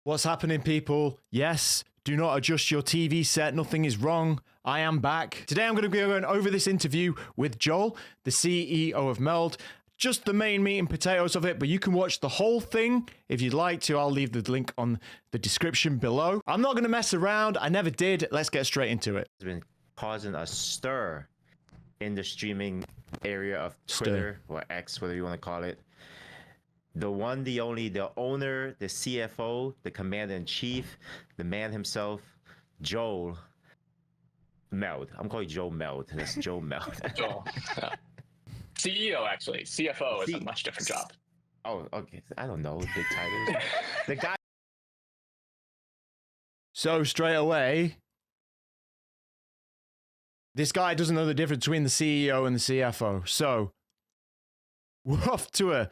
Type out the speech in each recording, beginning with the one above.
What's happening, people? Yes, do not adjust your TV set. Nothing is wrong. I am back. Today I'm going to be going over this interview with Joel, the CEO of MELD. Just the main meat and potatoes of it, but you can watch the whole thing if you'd like to. I'll leave the link on the description below. I'm not going to mess around. I never did. Let's get straight into it. It's been causing a stir in the streaming area of Twitter or X, whatever you want to call it. The one, the only, the owner, the CFO, the commander-in-chief, the man himself, Joel MELD. I'm calling Joe MELD. That's Joe MELD. Joel. CEO, actually. CFO is a much different job. Oh, okay. I don't know. Big titles. The guy. So straight away, this guy doesn't know the difference between the CEO and the CFO. So we're off to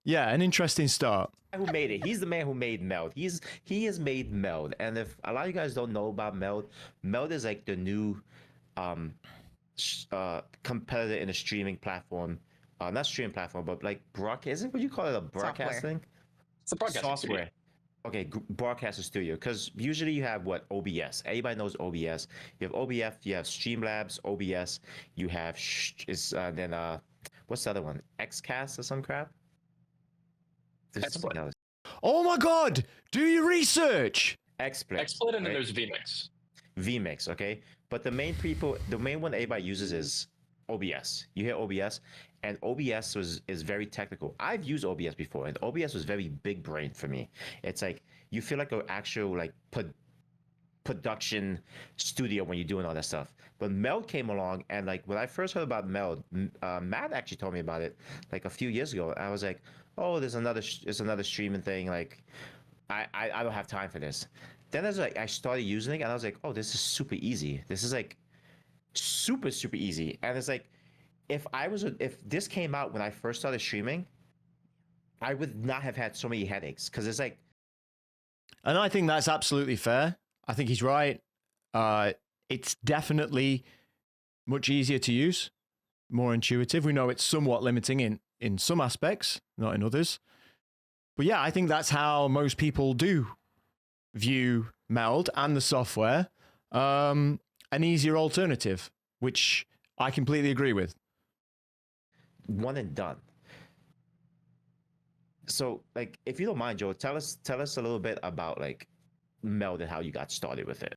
an interesting start. Who made it? He's the man who made MELD. He has made MELD. And if a lot of you guys don't know about MELD, MELD is like the new competitor in a streaming platform. Not streaming platform, but like broadcast. Isn't what you call it, a broadcasting? It's a broadcasting software. studio. Okay, broadcaster studio. Because usually you have what? OBS. Everybody knows OBS. You have OBS. You have Streamlabs. OBS. You have what's the other one? XCast or some crap. There's something else. Oh my God! Do your research. XSplit, and then there's vMix. vMix, okay. But the main one everybody uses is OBS. You hear OBS, and OBS is very technical. I've used OBS before, and OBS was very big brain for me. It's like you feel like an actual like production studio when you're doing all that stuff. But MELD came along, and like when I first heard about MELD, Matt actually told me about it like a few years ago. I was like, oh, there's another streaming thing. Like, I don't have time for this. Then I started using it, and I was like, oh, this is super easy. This is like super easy. And it's like, if this came out when I first started streaming, I would not have had so many headaches, because it's like. And I think that's absolutely fair. I think he's right. It's definitely much easier to use, more intuitive. We know it's somewhat limiting in some aspects, not in others. But yeah, I think that's how most people do view MELD and the software. An easier alternative, which I completely agree with. One and done. So, like, if you don't mind, Joe, tell us a little bit about like MELD and how you got started with it.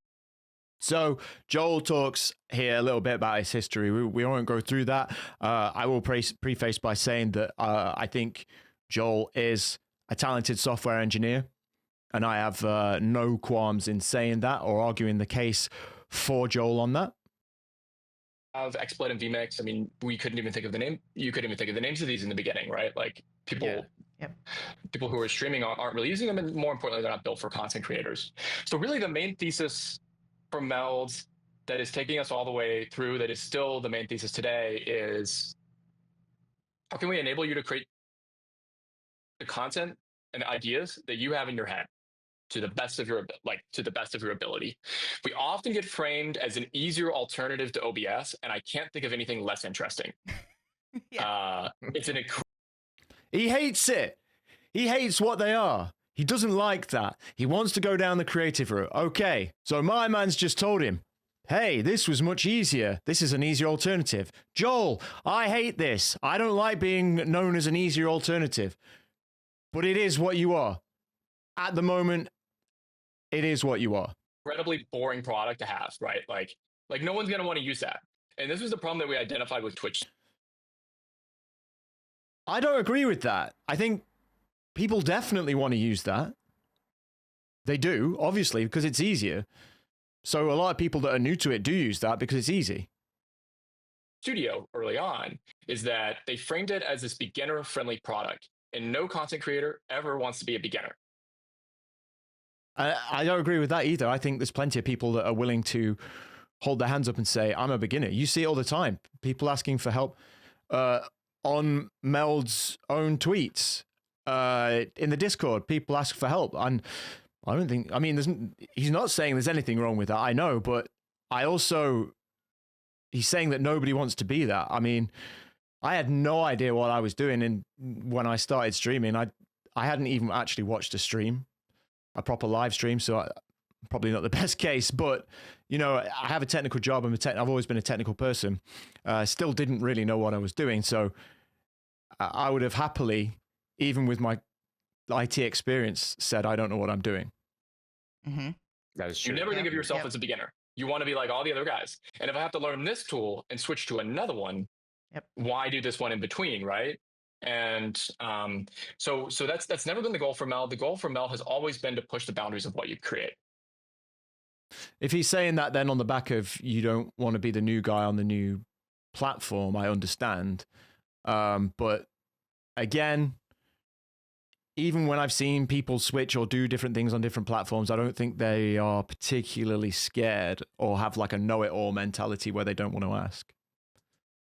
So Joel talks here a little bit about his history. We won't go through that. I will preface by saying that I think Joel is a talented software engineer, and I have no qualms in saying that or arguing the case for Joel on that. Of XSplit and vMix, I mean, we couldn't even think of the name. You couldn't even think of the names of these in the beginning, right? Like people who are streaming aren't really using them, and more importantly, they're not built for content creators. So really, the main thesis for MELD that is taking us all the way through, that is still the main thesis today, is how can we enable you to create the content and ideas that you have in your head to the best of your ability. We often get framed as an easier alternative to OBS, and I can't think of anything less interesting. It's an He hates it. He hates what they are. He doesn't like that. He wants to go down the creative route. Okay, so my man's just told him, hey, this was much easier. This is an easier alternative. Joel, I hate this. I don't like being known as an easier alternative. But it is what you are. At the moment, it is what you are. Incredibly boring product to have, right? Like no one's going to want to use that. And this was the problem that we identified with Twitch. I don't agree with that. I think people definitely want to use that. They do, obviously, because it's easier. So a lot of people that are new to it do use that because it's easy. Studio early on is that they framed it as this beginner-friendly product, and no content creator ever wants to be a beginner. I don't agree with that either. I think there's plenty of people that are willing to hold their hands up and say, I'm a beginner. You see it all the time. People asking for help on MELD's own tweets. In the Discord, people ask for help. And I don't think, I mean, he's not saying there's anything wrong with that. I know, but he's saying that nobody wants to be that. I mean, I had no idea what I was doing when I started streaming. I hadn't even actually watched a stream. a proper live stream, so probably not the best case, but you know, I have a technical job. I've always been a technical person. Still didn't really know what I was doing, so I would have happily, even with my IT experience, said I don't know what I'm doing. Mm-hmm. That is true. You never think of yourself as a beginner. You want to be like all the other guys. And if I have to learn this tool and switch to another one, why do this one in between, right? And so that's never been the goal for MELD. The goal for MELD has always been to push the boundaries of what you create. If he's saying that then on the back of you don't want to be the new guy on the new platform, I understand. But again, even when I've seen people switch or do different things on different platforms, I don't think they are particularly scared or have like a know-it-all mentality where they don't want to ask.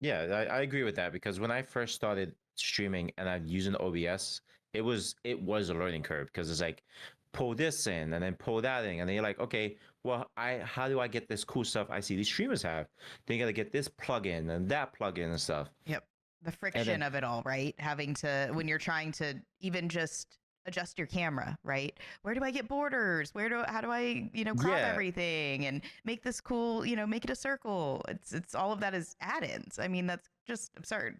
Yeah, I agree with that, because when I first started streaming and I'm using OBS, it was a learning curve, because it's like pull this in and then pull that in, and then you're like, okay, well, how do I get this cool stuff I see these streamers have? Then you got to get this plugin and that plugin and stuff. Yep. The friction of it all, right? Having to, when you're trying to even just adjust your camera, right? Where do I get borders? How do I, crop everything and make this cool, make it a circle? It's all of that is add-ins. I mean, that's just absurd.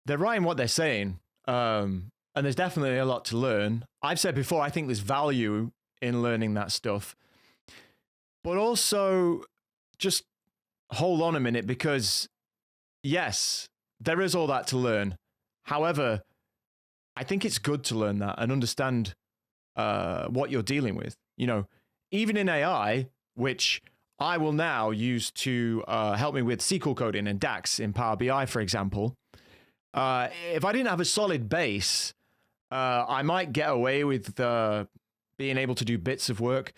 They're right in what they're saying. And there's definitely a lot to learn. I've said before, I think there's value in learning that stuff. But also, just hold on a minute, because yes, there is all that to learn. However, I think it's good to learn that and understand what you're dealing with. Even in AI, which I will now use to help me with SQL coding and DAX in Power BI, for example. If I didn't have a solid base, I might get away with being able to do bits of work.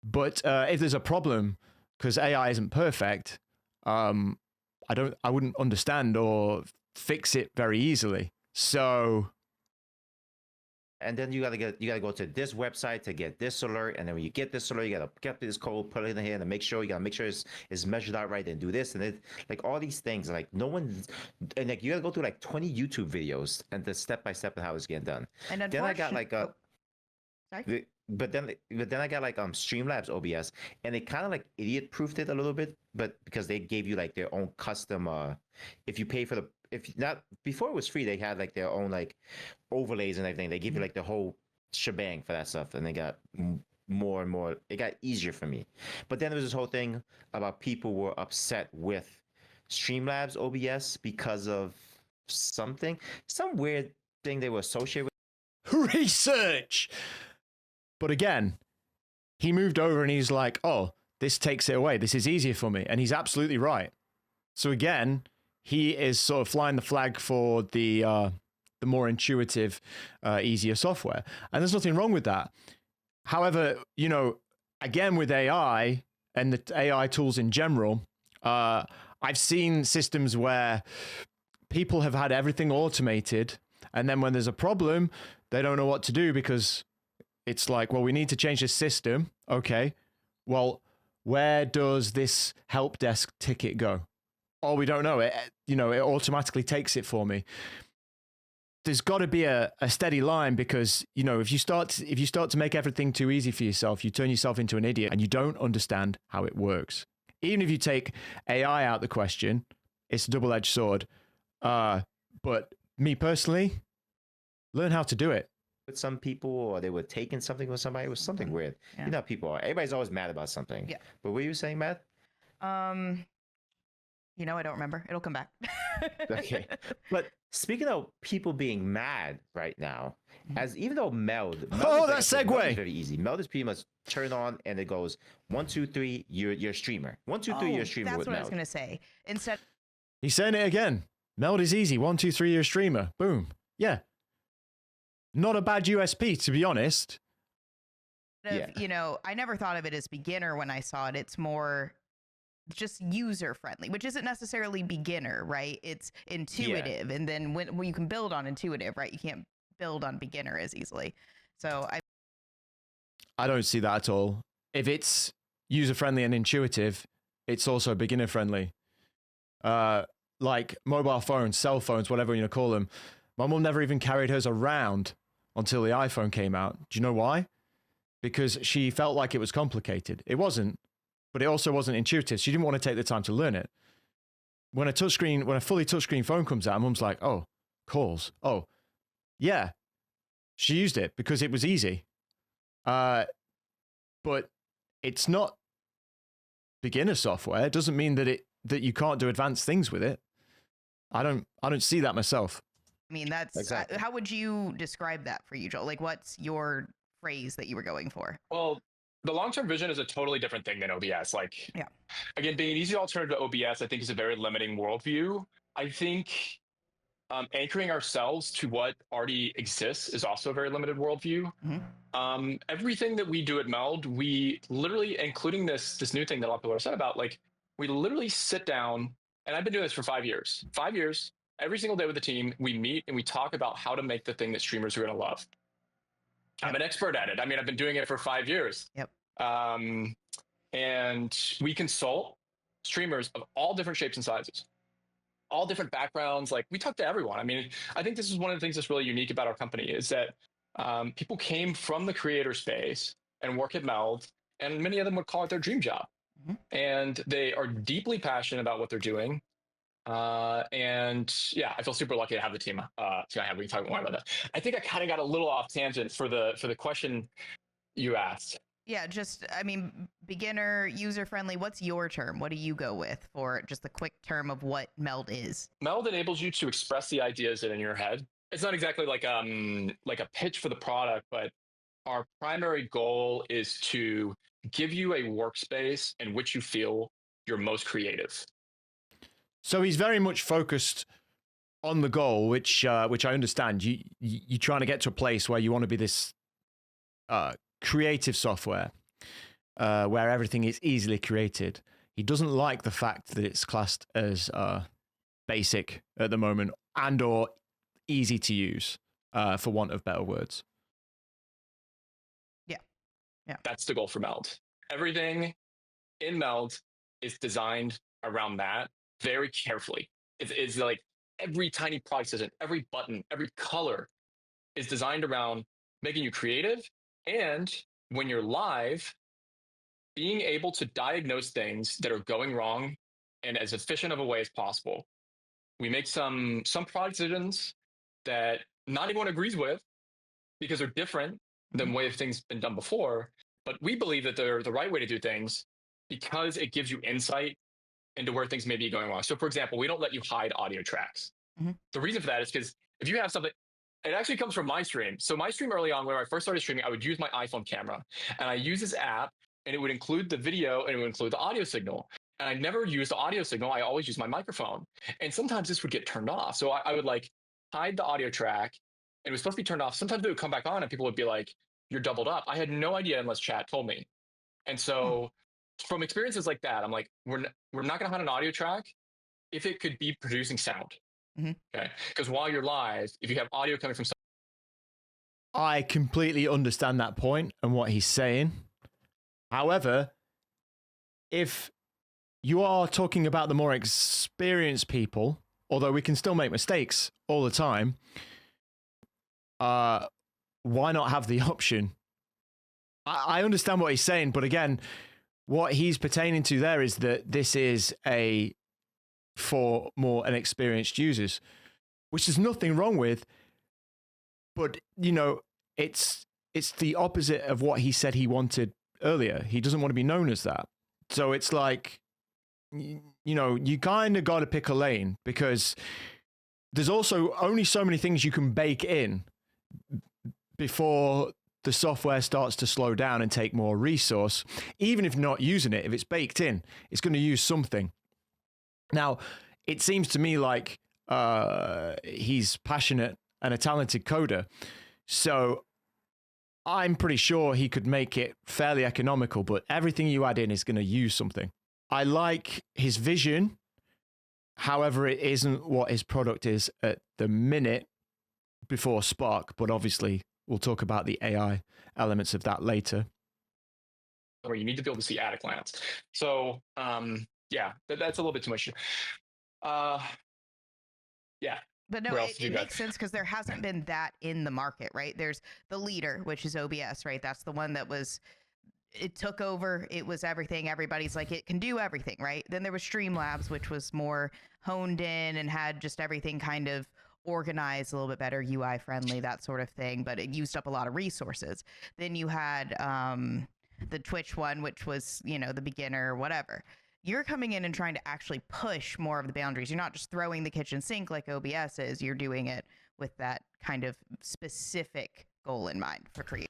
But if there's a problem, because AI isn't perfect, I wouldn't understand or fix it very easily. So, and then you gotta go to this website to get this alert, and then when you get this alert, you gotta get this code, put it in here, and make sure it's measured out right, and do this and it, like all these things. Like no one, and like you gotta go through like 20 YouTube videos and the step by step of how it's getting done. And then I got like sorry? But then I got like Streamlabs OBS, and they kind of like idiot proofed it a little bit, but because they gave you like their own custom if you pay for before it was free, they had like their own like overlays and everything. They give you like the whole shebang for that stuff, and they got more and more. It got easier for me. But then there was this whole thing about people were upset with Streamlabs OBS because of some weird thing they were associated with. Research! But again, he moved over and he's like, oh, this takes it away. This is easier for me. And he's absolutely right. So again, he is sort of flying the flag for the more intuitive, easier software. And there's nothing wrong with that. However, again, with AI and the AI tools in general, I've seen systems where people have had everything automated. And then when there's a problem, they don't know what to do, because it's like, well, we need to change this system. Okay. Well, where does this help desk ticket go? Oh, we don't know. It automatically takes it for me. There's got to be a steady line, because, if you start to make everything too easy for yourself, you turn yourself into an idiot and you don't understand how it works. Even if you take AI out the question, it's a double-edged sword. But me personally, learn how to do it. with some people, or they were taking something from somebody. It was something weird. Yeah. You know how people are. Everybody's always mad about something. Yeah. But what were you saying, Matt? I don't remember. It'll come back. Okay. But speaking of people being mad right now, even though MELD that segue. MELD is very easy. MELD is pretty much turn on and it goes 1, 2, 3. You're a streamer. 1, 2, 3. You're a streamer. That's with what MELD. I was gonna say. Instead, he's saying it again. MELD is easy. 1, 2, 3. You're a streamer. Boom. Yeah. Not a bad USP, to be honest. I never thought of it as beginner when I saw it. It's more just user friendly, which isn't necessarily beginner, right? It's intuitive. And then when you can build on intuitive, right? You can't build on beginner as easily. So I don't see that at all. If it's user friendly and intuitive, it's also beginner friendly. Like mobile phones, cell phones, whatever you call them. My mum never even carried hers around until the iPhone came out. Do you know why? because she felt like it was complicated. It wasn't, but it also wasn't intuitive. She didn't want to take the time to learn it. When a fully touchscreen phone comes out, Mum's like, oh, calls. Oh, yeah. She used it because it was easy. But it's not beginner software. It doesn't mean that you can't do advanced things with it. I don't see that myself. I mean, that's Exactly. how would you describe that for you, Joel? Like, what's your phrase that you were going for? Well, the long-term vision is a totally different thing than OBS. Like, Yeah. Again, being an easy alternative to OBS, I think is a very limiting worldview. I think anchoring ourselves to what already exists is also a very limited worldview. Mm-hmm. Everything that we do at MELD, we literally, including this new thing that a lot of people are upset about, like we literally sit down, and I've been doing this for 5 years. 5 years, every single day with the team, we meet and we talk about how to make the thing that streamers are going to love. I'm an expert at it. I mean, I've been doing it for 5 years. Yep. And we consult streamers of all different shapes and sizes, all different backgrounds. Like we talk to everyone. I mean, I think this is one of the things that's really unique about our company is that people came from the creator space and work at MELD, and many of them would call it their dream job. Mm-hmm. And they are deeply passionate about what they're doing. And yeah, I feel super lucky to have the team. We can talk more about that. I think I kind of got a little off tangent for the question you asked. Yeah, just, I mean, beginner, user-friendly, what's your term? What do you go with for just the quick term of what MELD is? MELD enables you to express the ideas that are in your head. It's not exactly like a pitch for the product, but our primary goal is to give you a workspace in which you feel you're most creative. So he's very much focused on the goal, which I understand. You're trying to get to a place where you want to be this creative software where everything is easily created. He doesn't like the fact that it's classed as basic at the moment and or easy to use, for want of better words. Yeah. That's the goal for MELD. Everything in MELD is designed around that very carefully. It's like every tiny product decision, every button, every color is designed around making you creative. And when you're live, being able to diagnose things that are going wrong in as efficient of a way as possible. We make some product decisions that not everyone agrees with because they're different than the way things been done before. But we believe that they're the right way to do things because it gives you insight into where things may be going wrong. So for example, we don't let you hide audio tracks. Mm-hmm. The reason for that is because if you have something, it actually comes from my stream. So my stream early on, when I first started streaming, I would use my iPhone camera and I use this app and it would include the video and it would include the audio signal. And I never used the audio signal. I always used my microphone. And sometimes this would get turned off. So I would like hide the audio track and it was supposed to be turned off. Sometimes it would come back on and people would be like, you're doubled up. I had no idea unless chat told me. And so from experiences like that, I'm like, we're not going to hide an audio track if it could be producing sound. Mm-hmm. Okay. Because while you're live, if you have audio coming from I completely understand that point and what he's saying. However, if you are talking about the more experienced people, although we can still make mistakes all the time, why not have the option? I understand what he's saying, but again, what he's pertaining to there is that this is for more inexperienced users, which there's nothing wrong with. But, you know, it's the opposite of what he said he wanted earlier. He doesn't want to be known as that. So it's like, you know, you kind of got to pick a lane because there's also only so many things you can bake in before the software starts to slow down and take more resource. Even if not using it, if it's baked in, it's going to use something. Now, it seems to me like he's passionate and a talented coder. So I'm pretty sure he could make it fairly economical, but everything you add in is going to use something. I like his vision. However, it isn't what his product is at the minute before Spark, but obviously we'll talk about the AI elements of that later. Where you need to be able to see at a glance. So yeah, that's a little bit too much. Yeah, But no, it makes sense because there hasn't been that in the market, right? There's the leader, which is OBS, right? That's the one that was, it took over. It was everything. Everybody's like, it can do everything, right? Then there was Streamlabs, which was more honed in and had just everything kind of organized a little bit better, UI friendly, that sort of thing. But it used up a lot of resources. Then you had the Twitch one, which was, you know, the beginner, whatever. You're coming in and trying to actually push more of the boundaries. You're not just throwing the kitchen sink like OBS is. You're doing it with that kind of specific goal in mind for creators.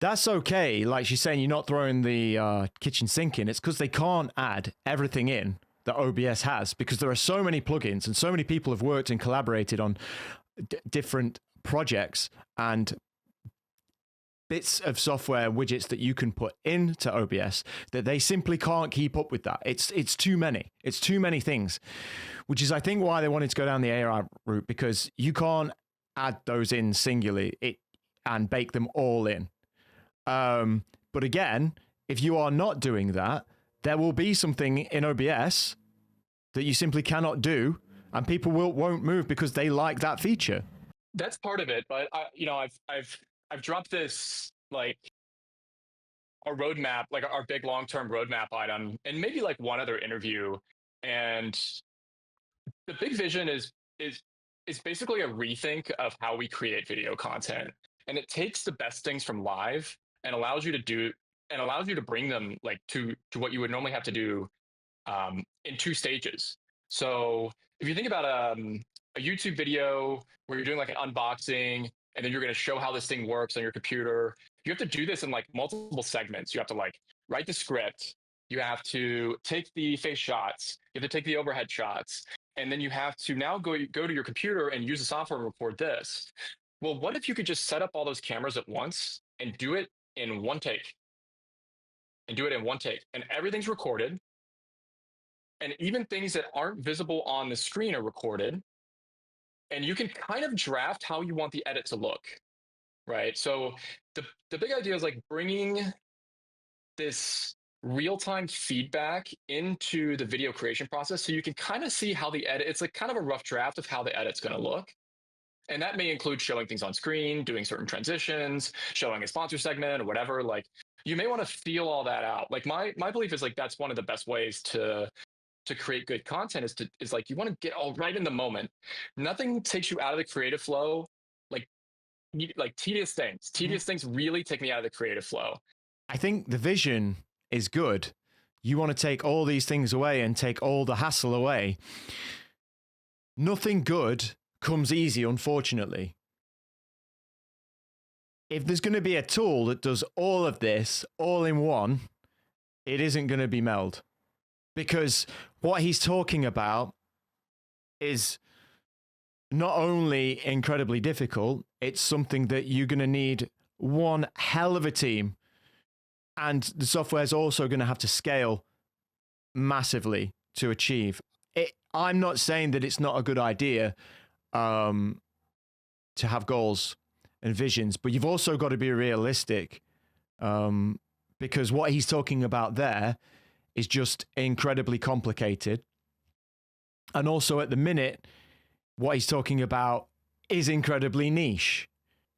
That's okay. Like she's saying, you're not throwing the kitchen sink in. It's because they can't add everything in that OBS has, because there are so many plugins and so many people have worked and collaborated on different projects and bits of software widgets that you can put into OBS that they simply can't keep up with that. It's too many. It's too many things, which is, I think, why they wanted to go down the AI route, because you can't add those in singularly and bake them all in. But again, if you are not doing that, there will be something in OBS that you simply cannot do, and people won't move because they like that feature. That's part of it, but I've dropped this, like, a roadmap, like our big long-term roadmap item, and maybe like one other interview. And the big vision is basically a rethink of how we create video content. And it takes the best things from live and allows you to bring them like to what you would normally have to do in 2 stages. So if you think about a YouTube video where you're doing like an unboxing, and then you're going to show how this thing works on your computer, you have to do this in like multiple segments. You have to like write the script. You have to take the face shots. You have to take the overhead shots. And then you have to now go to your computer and use the software to record this. Well, what if you could just set up all those cameras at once and do it in one take? And everything's recorded. And even things that aren't visible on the screen are recorded. And you can kind of draft how you want the edit to look, right? So the big idea is like bringing this real-time feedback into the video creation process, so you can kind of see how the edit, it's like kind of a rough draft of how the edit's going to look. And that may include showing things on screen, doing certain transitions, showing a sponsor segment or whatever. Like, you may want to feel all that out. Like my belief is like that's one of the best ways to create good content is like you want to get all right in the moment. Nothing takes you out of the creative flow like tedious things. Tedious things really take me out of the creative flow. I think the vision is good. You want to take all these things away and take all the hassle away. Nothing good comes easy, unfortunately. If there's going to be a tool that does all of this all in one, it isn't going to be MELD. Because what he's talking about is not only incredibly difficult, it's something that you're going to need one hell of a team. And the software is also going to have to scale massively to achieve it. I'm not saying that it's not a good idea to have goals and visions, but you've also got to be realistic, because what he's talking about there is just incredibly complicated. And also at the minute, what he's talking about is incredibly niche.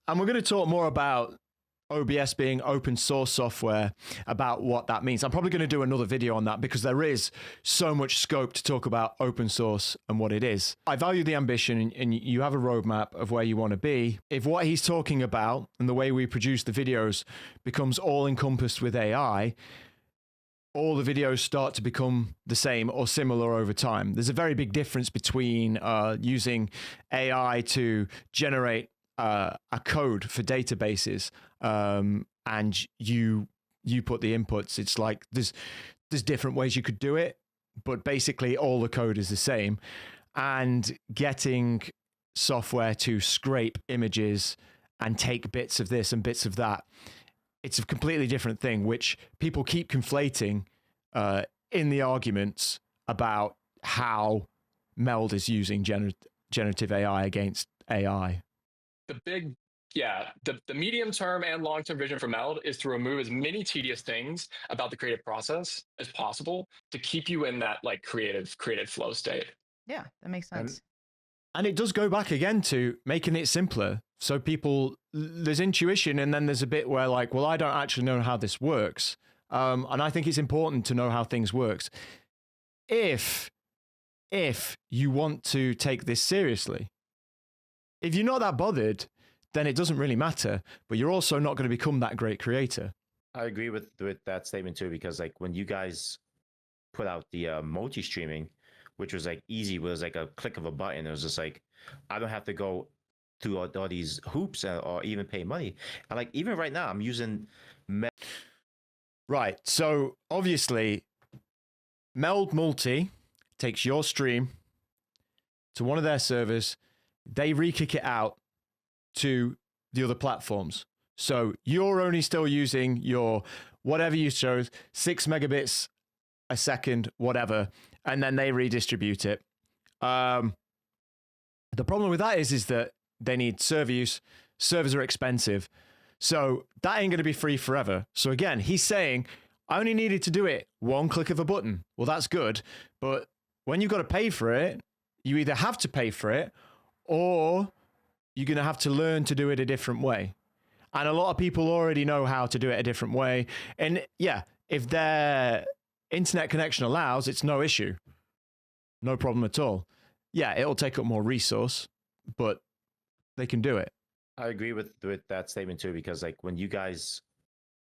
And we're going to talk more about OBS being open source software, about what that means. I'm probably going to do another video on that because there is so much scope to talk about open source and what it is. I value the ambition, and you have a roadmap of where you want to be. If what he's talking about and the way we produce the videos becomes all encompassed with AI, all the videos start to become the same or similar over time. There's a very big difference between using AI to generate a code for databases, and you put the inputs. It's like there's different ways you could do it, but basically all the code is the same. And getting software to scrape images and take bits of this and bits of that, it's a completely different thing, which people keep conflating in the arguments about how MELD is using generative AI against AI. The medium term and long term vision for MELD is to remove as many tedious things about the creative process as possible to keep you in that like creative flow state. Yeah, that makes sense. And it does go back again to making it simpler. So there's intuition, and then there's a bit where like, well, I don't actually know how this works. And I think it's important to know how things works. If you want to take this seriously, if you're not that bothered, then it doesn't really matter, but you're also not going to become that great creator. I agree with that statement too, because like when you guys put out the multi-streaming, which was like easy, was like a click of a button. It was just like, I don't have to go through all these hoops or even pay money. And like, even right now, I'm using Right. So obviously, MELD Multi takes your stream to one of their servers. They re-kick it out to the other platforms. So you're only still using your whatever you chose, 6 megabits a second, whatever, and then they redistribute it. The problem with that is that they need server use. Servers are expensive. So that ain't going to be free forever. So again, he's saying, I only needed to do it one click of a button. Well, that's good. But when you've got to pay for it, you either have to pay for it or you're going to have to learn to do it a different way. And a lot of people already know how to do it a different way. And yeah, if their internet connection allows, it's no issue. No problem at all. Yeah, it'll take up more resource, but they can do it. I agree with that statement too, because like when you guys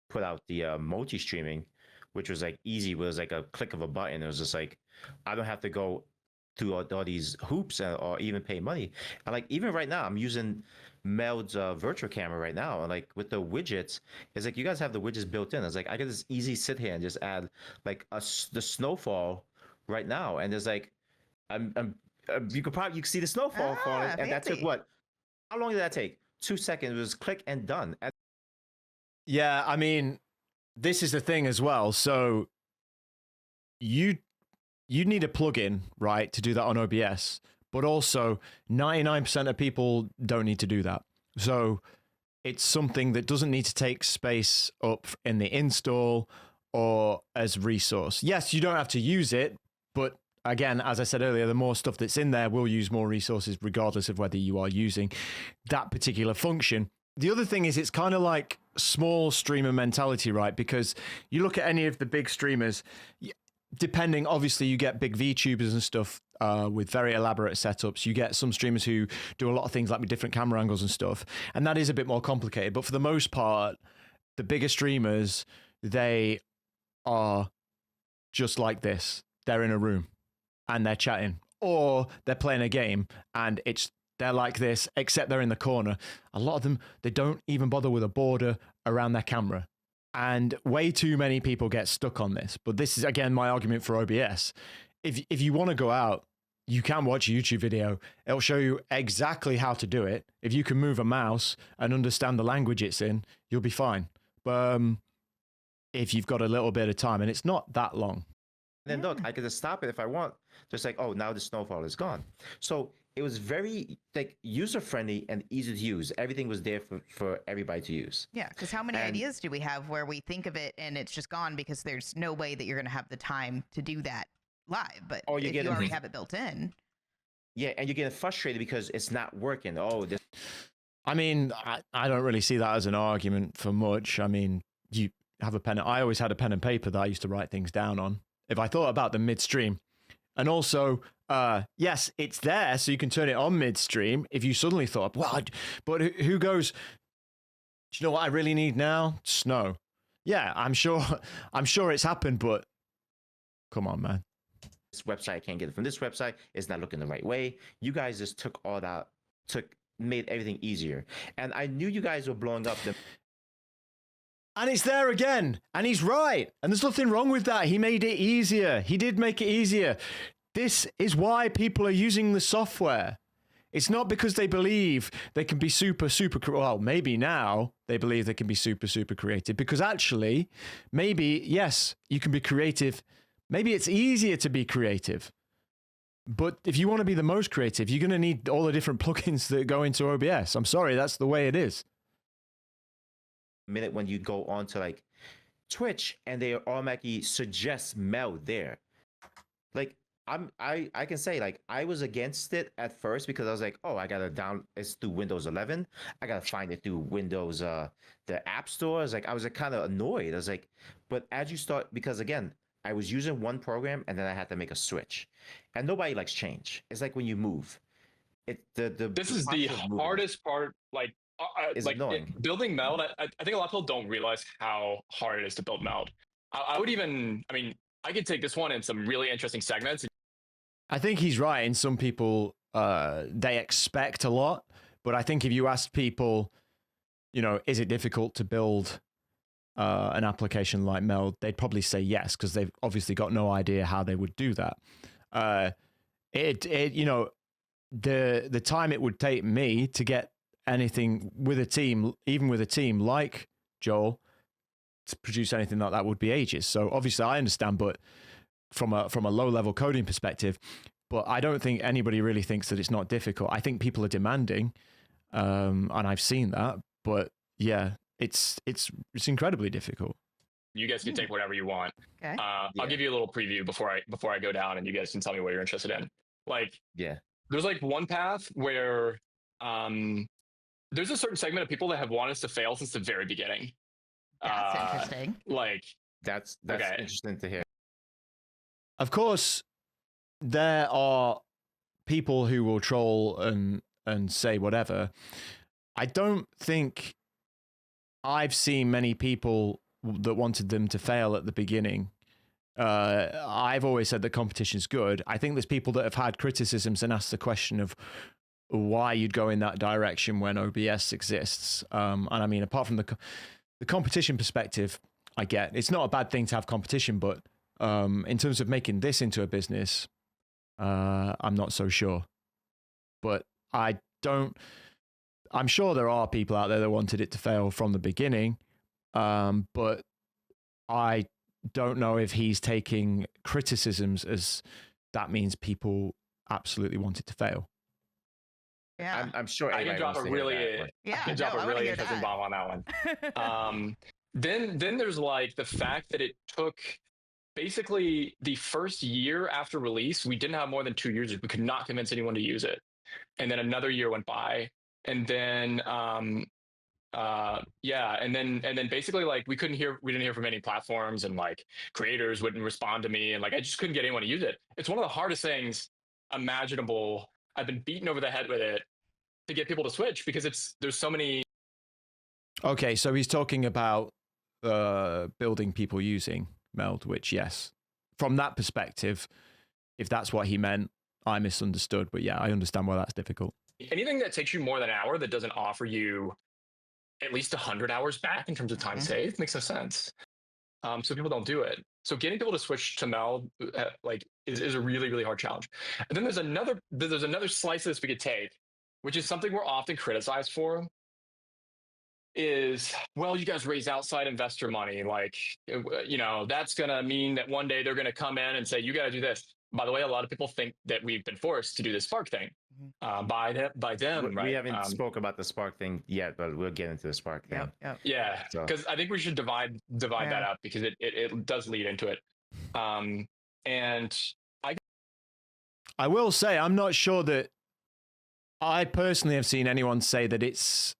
put out the multi-streaming, which was like easy, was like a click of a button. It was just like, I don't have to go through all these hoops or even pay money. And like, even right now, I'm using MELD's virtual camera right now. And like with the widgets, it's like you guys have the widgets built in. It's like I can just easy sit here and just add like the snowfall right now. And there's like, you can see the snowfall falling. And that took what? How long did that take? 2 seconds. It was click and done. Yeah, I mean, this is the thing as well. So you need a plugin, right, to do that on OBS, but also 99% of people don't need to do that. So it's something that doesn't need to take space up in the install or as resource. Yes, you don't have to use it, but again, as I said earlier, the more stuff that's in there will use more resources regardless of whether you are using that particular function. The other thing is it's kind of like small streamer mentality, right? Because you look at any of the big streamers, depending, obviously, you get big VTubers and stuff with very elaborate setups. You get some streamers who do a lot of things like with different camera angles and stuff. And that is a bit more complicated. But for the most part, the bigger streamers, they are just like this. They're in a room and they're chatting, or they're playing a game and they're like this, except they're in the corner. A lot of them, they don't even bother with a border around their camera. And way too many people get stuck on this. But this is, again, my argument for OBS. If you want to go out, you can watch a YouTube video. It'll show you exactly how to do it. If you can move a mouse and understand the language it's in, you'll be fine. But if you've got a little bit of time, and it's not that long. Then look, I could just stop it if I want. Just like, oh, now the snowfall is gone. So it was very like user-friendly and easy to use. Everything was there for everybody to use. Yeah, because how many ideas do we have where we think of it and it's just gone because there's no way that you're going to have the time to do that live. But if you already have it built in. Yeah, and you're getting frustrated because it's not working. Oh, this. I mean, I don't really see that as an argument for much. I mean, you have a pen. I always had a pen and paper that I used to write things down on if I thought about them midstream. And also, yes, it's there, so you can turn it on midstream if you suddenly thought, well, but who goes, do you know what I really need now? Snow. Yeah, I'm sure it's happened, but come on, man. This website, I can't get it from this website. It's not looking the right way. You guys just took all that, made everything easier. And I knew you guys were blowing up the... And it's there again. And he's right. And there's nothing wrong with that. He made it easier. He did make it easier. This is why people are using the software. It's not because they believe they can be super, well, maybe now they believe they can be super, super creative. Because actually, maybe, yes, you can be creative. Maybe it's easier to be creative. But if you want to be the most creative, you're going to need all the different plugins that go into OBS. I'm sorry, that's the way it is. Minute when you go on to like Twitch and they automatically suggest MELD there. Like, I can say like I was against it at first because I was like, oh, I gotta it's through Windows 11. I gotta find it through Windows the App Store. I was like kind of annoyed. I was like, but as you start, because again, I was using one program and then I had to make a switch, and nobody likes change. It's like when you move, this is the hardest part. Is like annoying. Building MELD. I think a lot of people don't realize how hard it is to build MELD. I would even, I mean, I could take this one in some really interesting segments. I think he's right. In some people, they expect a lot, but I think if you ask people, you know, is it difficult to build an application like MELD, they'd probably say yes, because they've obviously got no idea how they would do that. You know, the time it would take me to get anything with a team, even with a team like Joel, to produce anything like that would be ages. So obviously I understand, but from a low level coding perspective, but I don't think anybody really thinks that it's not difficult. I think people are demanding, and I've seen that, but yeah, it's incredibly difficult. You guys can take whatever you want. Okay. I'll give you a little preview before I go down, and you guys can tell me what you're interested in. Like, there's like one path where there's a certain segment of people that have wanted us to fail since the very beginning. That's interesting. Like, that's okay. Interesting to hear. Of course, there are people who will troll and say whatever. I don't think I've seen many people that wanted them to fail at the beginning. I've always said that competition's good. I think there's people that have had criticisms and asked the question of why you'd go in that direction when OBS exists. And I mean, apart from the competition perspective, I get it's not a bad thing to have competition, but in terms of making this into a business, I'm not so sure. But I'm sure there are people out there that wanted it to fail from the beginning, but I don't know if he's taking criticisms as that means people absolutely want it to fail. Yeah, I'm sure I can drop a really interesting bomb on that one. Then there's like the fact that it took basically the first year after release, we didn't have more than 2 users. We could not convince anyone to use it, and then another year went by, and then and then basically like we didn't hear from any platforms, and like creators wouldn't respond to me, and like I just couldn't get anyone to use it. It's one of the hardest things imaginable. I've been beaten over the head with it to get people to switch because there's so many. Okay, so he's talking about building people using MELD, which yes, from that perspective, if that's what he meant, I misunderstood. But yeah, I understand why that's difficult. Anything that takes you more than an hour that doesn't offer you at least 100 hours back in terms of time saved makes no sense. So people don't do it. So getting people to switch to MELD is a really, really hard challenge. And then there's another slice of this we could take, which is something we're often criticized for, is, well, you guys raise outside investor money. Like, you know, that's going to mean that one day they're going to come in and say, you got to do this. By the way, a lot of people think that we've been forced to do this Spark thing by them, right? We haven't spoke about the Spark thing yet, but we'll get into the Spark thing. Yep. Yeah, because I think we should divide that up because it does lead into it. And I will say, I'm not sure that I personally have seen anyone say that it's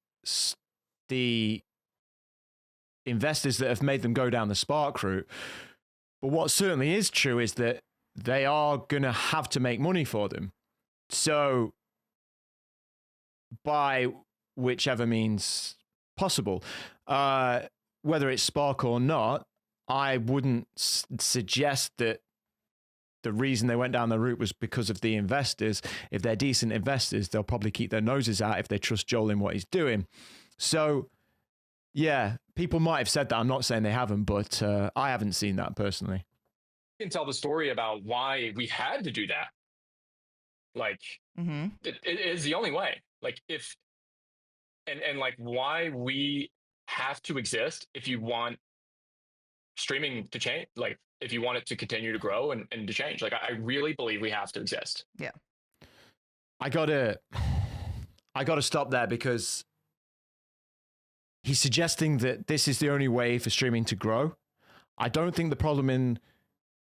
the investors that have made them go down the Spark route. But what certainly is true is that they are going to have to make money for them. So by whichever means possible, whether it's Spark or not, I wouldn't suggest that the reason they went down the route was because of the investors. If they're decent investors, they'll probably keep their noses out if they trust Joel in what he's doing. So, yeah, people might have said that. I'm not saying they haven't, but I haven't seen that personally. I can tell the story about why we had to do that. Like, it is the only way. Like, and like why we have to exist if you want streaming to change, like if you want it to continue to grow and to change. Like, I really believe we have to exist. Yeah. I gotta stop there because he's suggesting that this is the only way for streaming to grow. I don't think the problem in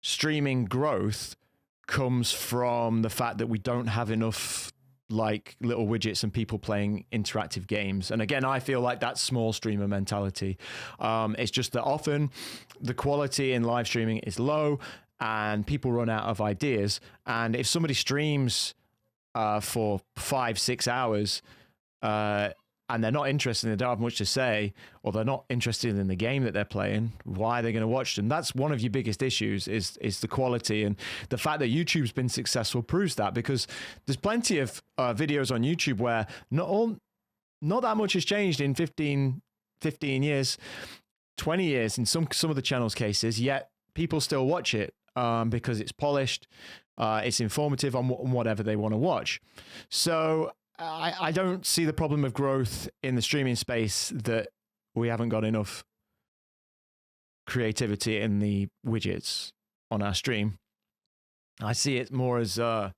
streaming growth comes from the fact that we don't have enough like little widgets and people playing interactive games. And again, I feel like that's small streamer mentality. It's just that often the quality in live streaming is low and people run out of ideas. And if somebody streams for 5-6 hours and they're not interested, they don't have much to say, or they're not interested in the game that they're playing, why are they going to watch them? That's one of your biggest issues is the quality. And the fact that YouTube's been successful proves that, because there's plenty of videos on YouTube where not that much has changed in 15 years, 20 years in some of the channels' cases, yet people still watch it because it's polished, it's informative on whatever they want to watch. So I don't see the problem of growth in the streaming space that we haven't got enough creativity in the widgets on our stream. I see it more as a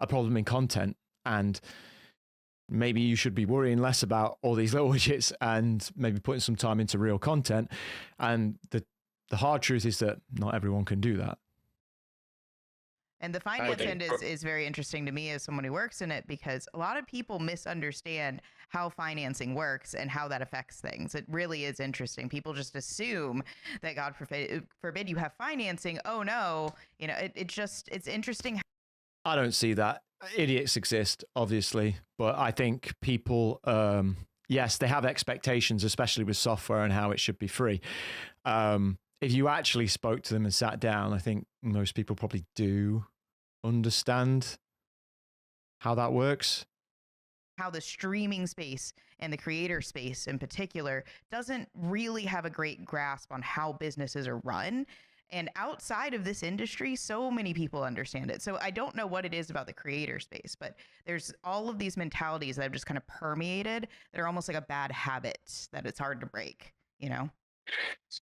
problem in content, and maybe you should be worrying less about all these little widgets and maybe putting some time into real content. And the hard truth is that not everyone can do that. And the finance end is very interesting to me as someone who works in it, because a lot of people misunderstand how financing works and how that affects things. It really is interesting. People just assume that, God forbid you have financing. Oh no, it's interesting. I don't see that. Idiots exist, obviously, but I think people, yes, they have expectations, especially with software and how it should be free. If you actually spoke to them and sat down, I think most people probably do understand how that works. How the streaming space and the creator space in particular doesn't really have a great grasp on how businesses are run. And outside of this industry, so many people understand it. So I don't know what it is about the creator space, but there's all of these mentalities that have just kind of permeated that are almost like a bad habit that it's hard to break,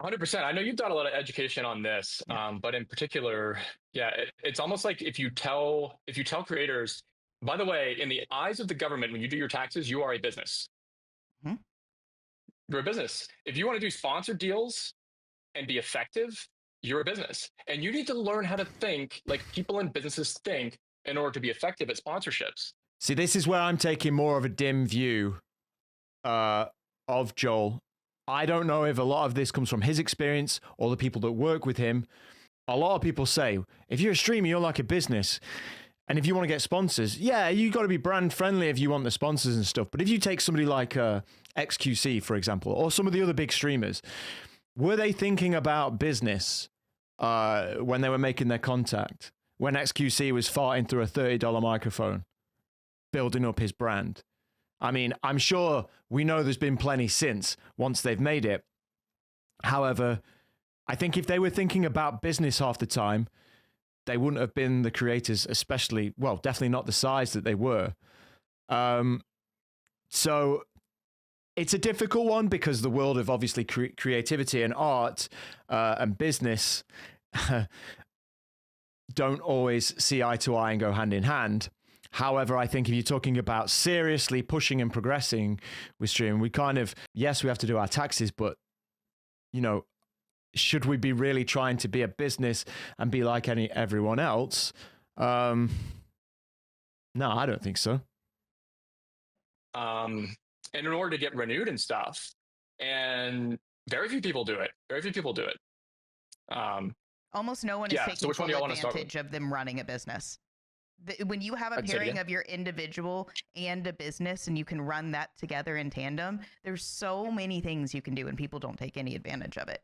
100%. I know you've done a lot of education on this, but in particular, it's almost like if you tell creators, by the way, in the eyes of the government, when you do your taxes, you are a business. Mm-hmm. You're a business. If you want to do sponsored deals and be effective, you're a business. And you need to learn how to think like people in businesses think in order to be effective at sponsorships. See, this is where I'm taking more of a dim view of Joel. I don't know if a lot of this comes from his experience or the people that work with him. A lot of people say, if you're a streamer, you're like a business. And if you want to get sponsors, you got to be brand friendly if you want the sponsors and stuff. But if you take somebody like XQC, for example, or some of the other big streamers, were they thinking about business when they were making their contact? When XQC was farting through a $30 microphone, building up his brand? I mean, I'm sure we know there's been plenty since, once they've made it. However, I think if they were thinking about business half the time, they wouldn't have been the creators, definitely not the size that they were. So it's a difficult one because the world of obviously creativity and art and business don't always see eye to eye and go hand in hand. However, I think if you're talking about seriously pushing and progressing with streaming, we yes, we have to do our taxes, but, should we be really trying to be a business and be like everyone else? No, I don't think so. And in order to get renewed and stuff, and very few people do it. Almost no one is taking full advantage of them running a business. When you have a pairing of your individual and a business and you can run that together in tandem, there's so many things you can do and people don't take any advantage of it.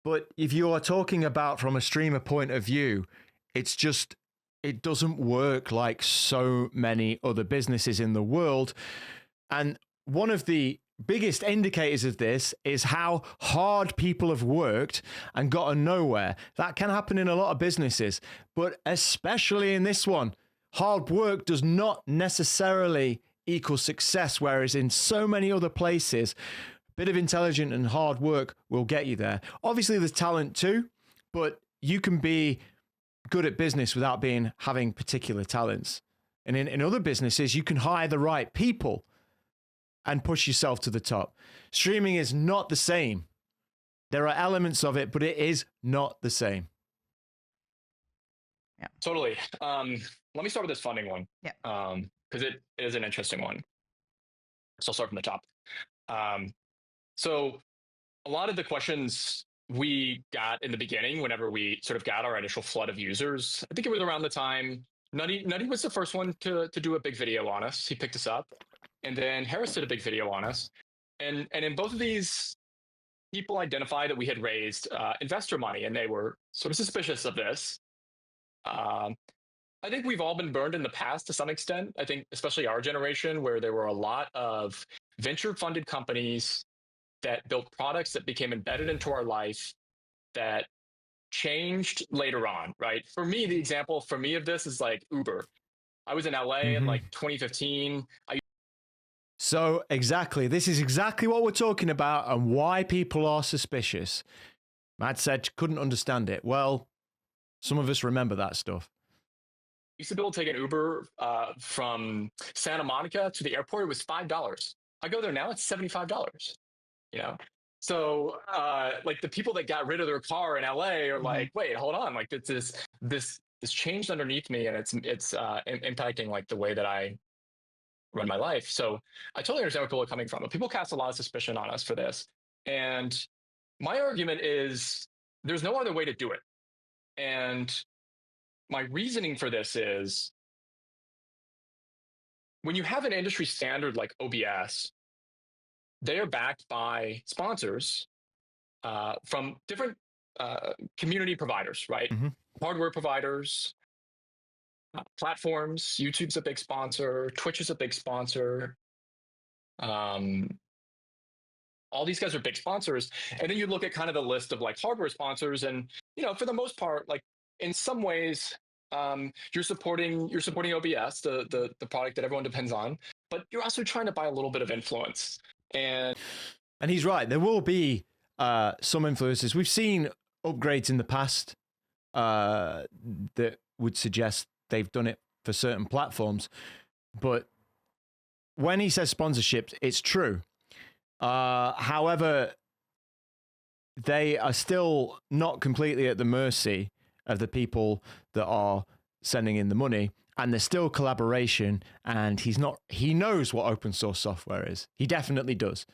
But if you are talking about from a streamer point of view, it doesn't work like so many other businesses in the world. And one of the biggest indicators of this is how hard people have worked and gotten nowhere. That can happen in a lot of businesses, but especially in this one, hard work does not necessarily equal success, whereas in so many other places, a bit of intelligence and hard work will get you there. Obviously, there's talent too, but you can be good at business without having particular talents. And in other businesses, you can hire the right people and push yourself to the top. Streaming is not the same. There are elements of it, but it is not the same. Totally. Let me start with this funding one. Yeah. Because it is an interesting one. So I'll start from the top. So a lot of the questions we got in the beginning, whenever we sort of got our initial flood of users, I think it was around the time Nutty was the first one to do a big video on us. He picked us up, and then Harris did a big video on us, and in both of these, people identified that we had raised investor money, and they were sort of suspicious of this. I think we've all been burned in the past to some extent. I think especially our generation, where there were a lot of venture funded companies that built products that became embedded into our life that changed later on, right? For me, the example for me of this is like Uber. I was in LA in like 2015. So exactly, this is exactly what we're talking about and why people are suspicious. Matt said couldn't understand it. Well, some of us remember that stuff. Used to be able to take an Uber from Santa Monica to the airport. It was $5. I go there now, it's $75. You know, so like the people that got rid of their car in LA are like, wait, hold on, like this changed underneath me, and it's impacting like the way that I run my life. So I totally understand where people are coming from, but people cast a lot of suspicion on us for this. And my argument is there's no other way to do it. And my reasoning for this is when you have an industry standard like OBS, they are backed by sponsors from different community providers, right? Hardware providers, platforms. YouTube's a big sponsor. Twitch is a big sponsor. All these guys are big sponsors. And then you look at kind of the list of like hardware sponsors, and for the most part, like in some ways, you're supporting OBS, the product that everyone depends on, but you're also trying to buy a little bit of influence. And he's right. There will be some influences. We've seen upgrades in the past that would suggest they've done it for certain platforms. But when he says sponsorships, it's true. However, they are still not completely at the mercy of the people that are sending in the money. And there's still collaboration, and he knows what open source software is. He definitely does.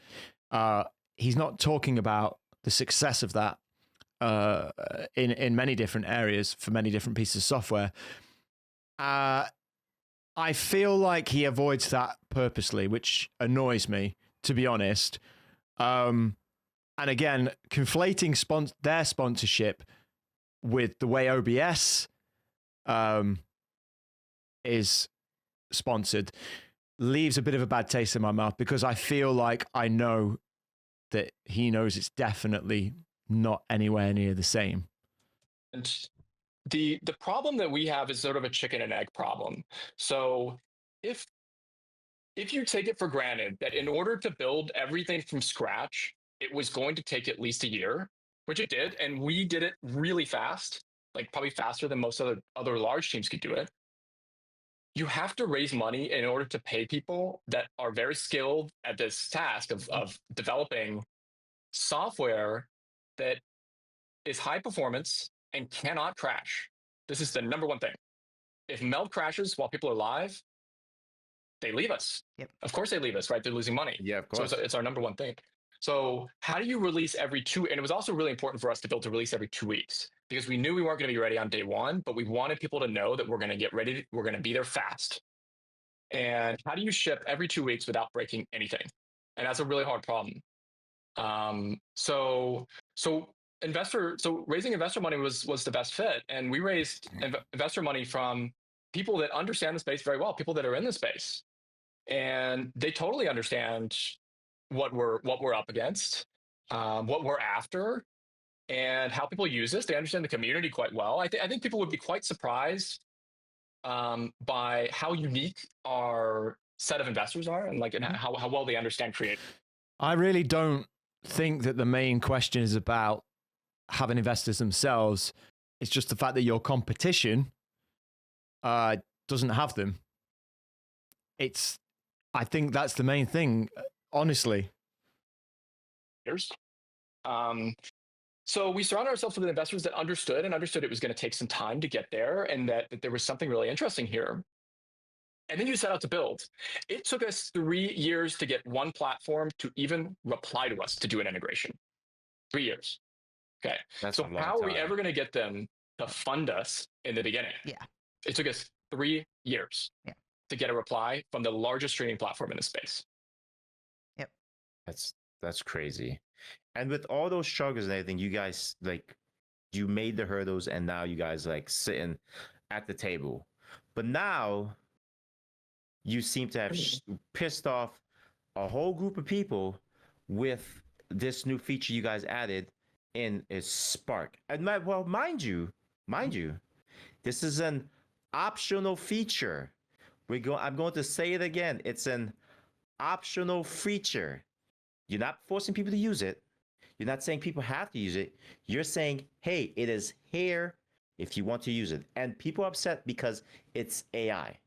He's not talking about the success of that in many different areas for many different pieces of software. I feel like he avoids that purposely, which annoys me, to be honest. And again, conflating their sponsorship with the way OBS is sponsored leaves a bit of a bad taste in my mouth, because I feel like I know that he knows it's definitely not anywhere near the same. And the problem that we have is sort of a chicken and egg problem. So if you take it for granted that in order to build everything from scratch, it was going to take at least a year, which it did, and we did it really fast, like probably faster than most other large teams could do it. You have to raise money in order to pay people that are very skilled at this task of developing software that is high performance and cannot crash. This is the number one thing. If MELD crashes while people are live, they leave us. Yep. Of course they leave us, right? They're losing money. Yeah, of course. So it's our number one thing. So how do you release every two? And it was also really important for us to be able to release every 2 weeks, because we knew we weren't going to be ready on day one, but we wanted people to know that we're going to get ready. We're going to be there fast. And how do you ship every 2 weeks without breaking anything? And that's a really hard problem. So raising investor money was the best fit. And we raised investor money from people that understand the space very well, people that are in the space. And they totally understand what we're up against, what we're after, and how people use this. They understand the community quite well. I think people would be quite surprised by how unique our set of investors are, and how well they understand creative. I really don't think that the main question is about having investors themselves. It's just the fact that your competition doesn't have them. I think that's the main thing, honestly. So we surrounded ourselves with investors that understood it was going to take some time to get there, and that there was something really interesting here. And then you set out to build. It took us 3 years to get one platform to even reply to us to do an integration. 3 years. Okay. That's so how are we ever going to get them to fund us in the beginning? Yeah. It took us 3 years to get a reply from the largest streaming platform in the space. Yep. That's crazy. And with all those struggles and everything, you guys like you made the hurdles, and now you guys like sitting at the table. But now you seem to have pissed off a whole group of people with this new feature you guys added in is Spark. And well, mind you, this is an optional feature. I'm going to say it again. It's an optional feature. You're not forcing people to use it. You're not saying people have to use it. You're saying, hey, it is here if you want to use it. And people are upset because it's AI.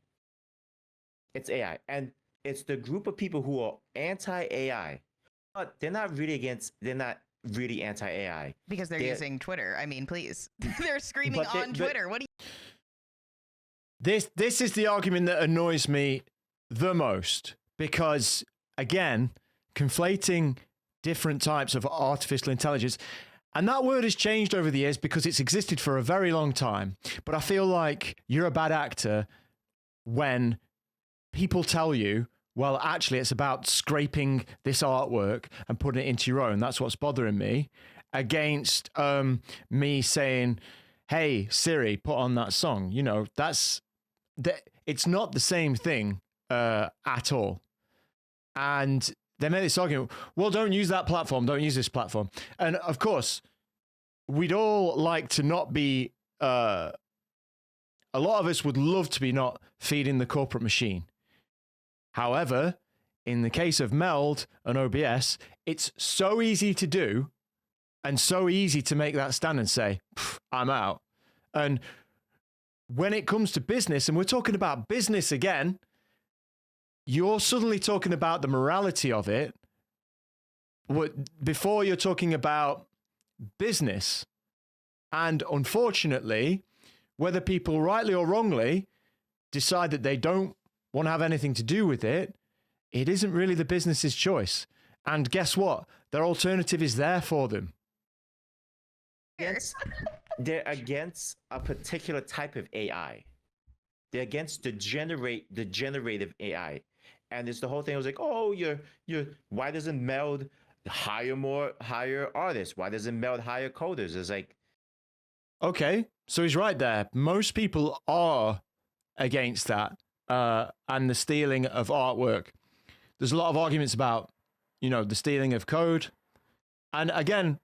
It's AI. And it's the group of people who are anti-AI. But they're not really anti-AI. Because they're using Twitter. I mean, please. They're screaming on Twitter. What do you... This is the argument that annoys me the most. Because, again, conflating different types of artificial intelligence, and that word has changed over the years because it's existed for a very long time. But I feel like you're a bad actor when people tell you, well, actually, it's about scraping this artwork and putting it into your own. That's what's bothering me, against me saying, hey, Siri, put on that song. You know, it's not the same thing at all. And they made this argument, well, don't use that platform, don't use this platform. And of course, we'd all like to not be, a lot of us would love to be not feeding the corporate machine. However, in the case of MELD and OBS, it's so easy to do and so easy to make that stand and say, I'm out. And when it comes to business, and we're talking about business again, you're suddenly talking about the morality of it before you're talking about business. And unfortunately, whether people rightly or wrongly decide that they don't want to have anything to do with it, it isn't really the business's choice. And guess what? Their alternative is there for them. They're against a particular type of AI. They're against the generative AI. And it's the whole thing. I was like, oh, why doesn't MELD hire artists? Why doesn't MELD hire coders? It's like, okay, so he's right there. Most people are against that and the stealing of artwork. There's a lot of arguments about, the stealing of code. And again,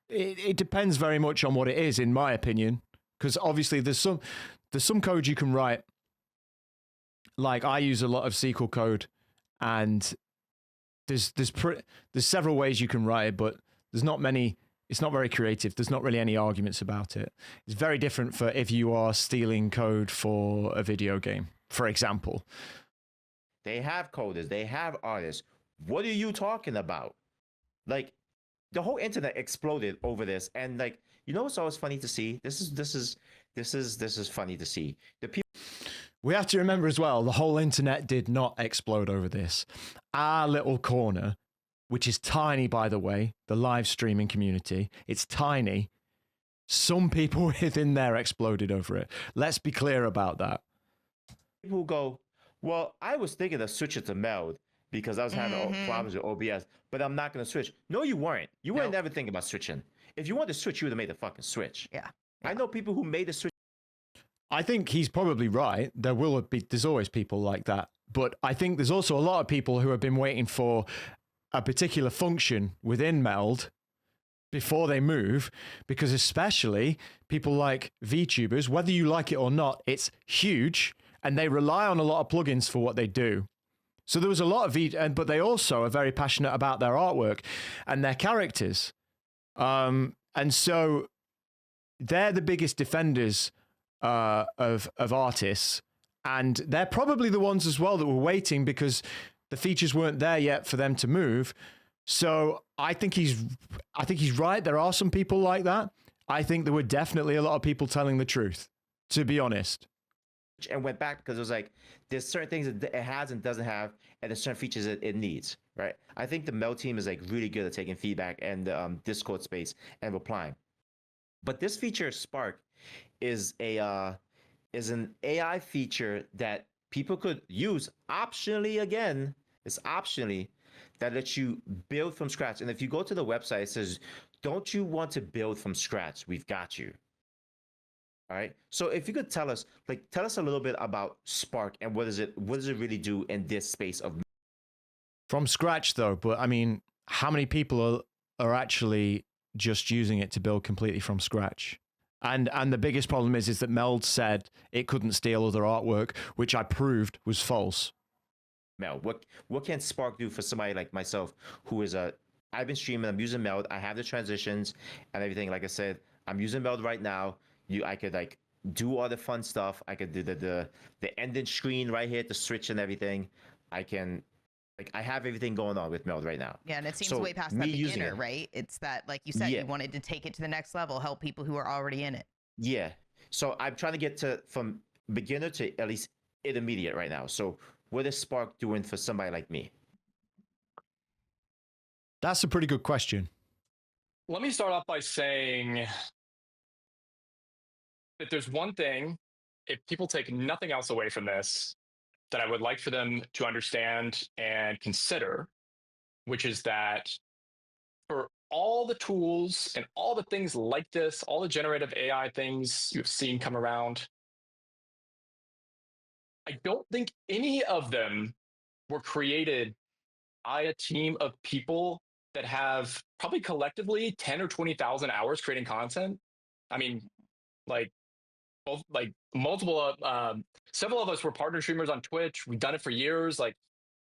it depends very much on what it is, in my opinion, because obviously there's some code you can write. Like I use a lot of SQL code, and there's several ways you can write it, but there's not many. It's not very creative. There's not really any arguments about it. It's very different for if you are stealing code for a video game, for example. They have coders. They have artists. What are you talking about? Like, the whole internet exploded over this, and like, what's always funny to see? This is funny to see. The people. We have to remember as well, the whole internet did not explode over this. Our little corner, which is tiny, by the way, the live streaming community, it's tiny. Some people within there exploded over it. Let's be clear about that. People go, well, I was thinking of switching to MELD because I was having problems with OBS, but I'm not going to switch. No, you weren't. You weren't ever thinking about switching. If you wanted to switch, you would have made the fucking switch. Yeah. I know people who made the switch. I think he's probably right. There's always people like that. But I think there's also a lot of people who have been waiting for a particular function within MELD before they move, because especially people like VTubers, whether you like it or not, it's huge, and they rely on a lot of plugins for what they do. So there was a lot of but they also are very passionate about their artwork and their characters. And so they're the biggest defenders of artists, and they're probably the ones as well that were waiting because the features weren't there yet for them to move. So I think he's right. There are some people like that. I think there were definitely a lot of people telling the truth, to be honest. And went back because it was like there's certain things that it has and doesn't have, and there's certain features that it needs, right? I think the MELD team is like really good at taking feedback and Discord space and replying. But this feature, Spark, is an AI feature that people could use optionally. Again, it's optionally that lets you build from scratch. And if you go to the website, it says, "Don't you want to build from scratch? We've got you." All right. So if you could tell us a little bit about Spark and what does it really do in this space of from scratch, though. But I mean, how many people are actually just using it to build completely from scratch? And the biggest problem is that MELD said it couldn't steal other artwork, which I proved was false. MELD? What can Spark do for somebody like myself who is I've been streaming, I'm using MELD, I have the transitions and everything. Like I said, I'm using MELD right now. I could like do all the fun stuff. I could do the ending screen right here, the switch and everything. I have everything going on with MELD right now. Yeah, and it seems way past that beginner, right? It's that, like you said, you wanted to take it to the next level, help people who are already in it. Yeah. So I'm trying to get from beginner to at least intermediate right now. So what is Spark doing for somebody like me? That's a pretty good question. Let me start off by saying that there's one thing, if people take nothing else away from this, that I would like for them to understand and consider, which is that for all the tools and all the things like this, all the generative AI things you've seen come around, I don't think any of them were created by a team of people that have probably collectively 10 or 20,000 hours creating content. I mean, multiple, several of us were partner streamers on Twitch. We've done it for years. Like,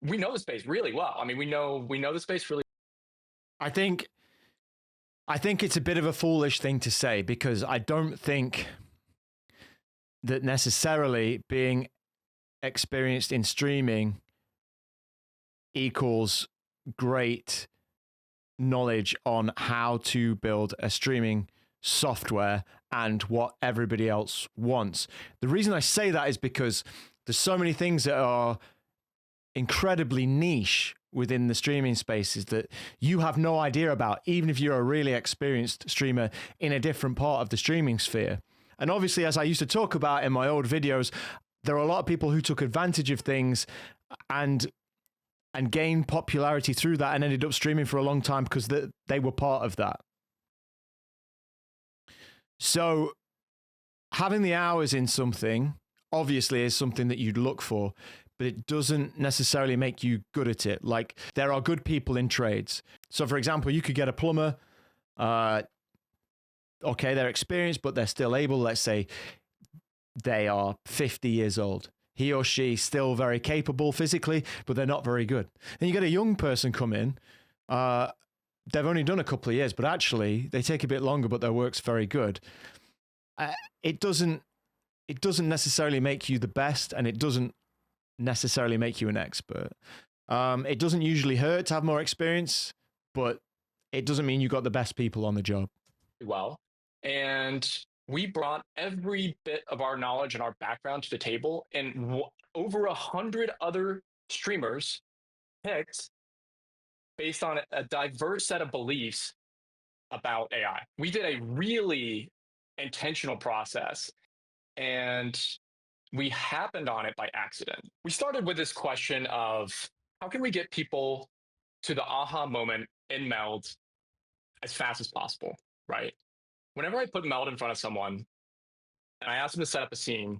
we know the space really well. I mean, we know the space really. I think it's a bit of a foolish thing to say, because I don't think that necessarily being experienced in streaming equals great knowledge on how to build a streaming software and what everybody else wants. The reason I say that is because there's so many things that are incredibly niche within the streaming spaces that you have no idea about, even if you're a really experienced streamer in a different part of the streaming sphere. And obviously, as I used to talk about in my old videos, there are a lot of people who took advantage of things and gained popularity through that and ended up streaming for a long time because they were part of that. So having the hours in something obviously is something that you'd look for, but it doesn't necessarily make you good at it. Like, there are good people in trades. So for example, you could get a plumber. Okay, they're experienced, but they're still able. Let's say they are 50 years old. He or she still very capable physically, but they're not very good. Then you get a young person come in. They've only done a couple of years, but actually they take a bit longer, but their work's very good. It doesn't necessarily make you the best, and it doesn't necessarily make you an expert. It doesn't usually hurt to have more experience, but it doesn't mean you got the best people on the job. Well, and we brought every bit of our knowledge and our background to the table, and over 100 other streamers picked based on a diverse set of beliefs about AI. We did a really intentional process, and we happened on it by accident. We started with this question of how can we get people to the aha moment in MELD as fast as possible, right? Whenever I put MELD in front of someone and I ask them to set up a scene,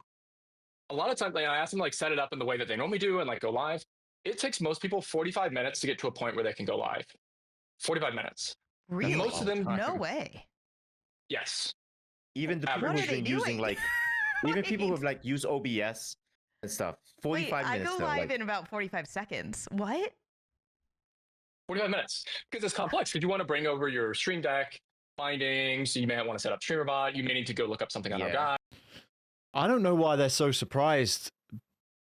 a lot of times I ask them to set it up in the way that they normally do and go live. It takes most people 45 minutes to get to a point where they can go live. 45 minutes. Really? And most of them. No way. Yes. Even the people who've been using even people who've used OBS and stuff. 45 minutes. I go live in about 45 seconds. What? 45 minutes. Because it's complex. Because you want to bring over your stream deck, findings. You may want to set up StreamerBot. You may need to go look up something on our guide. I don't know why they're so surprised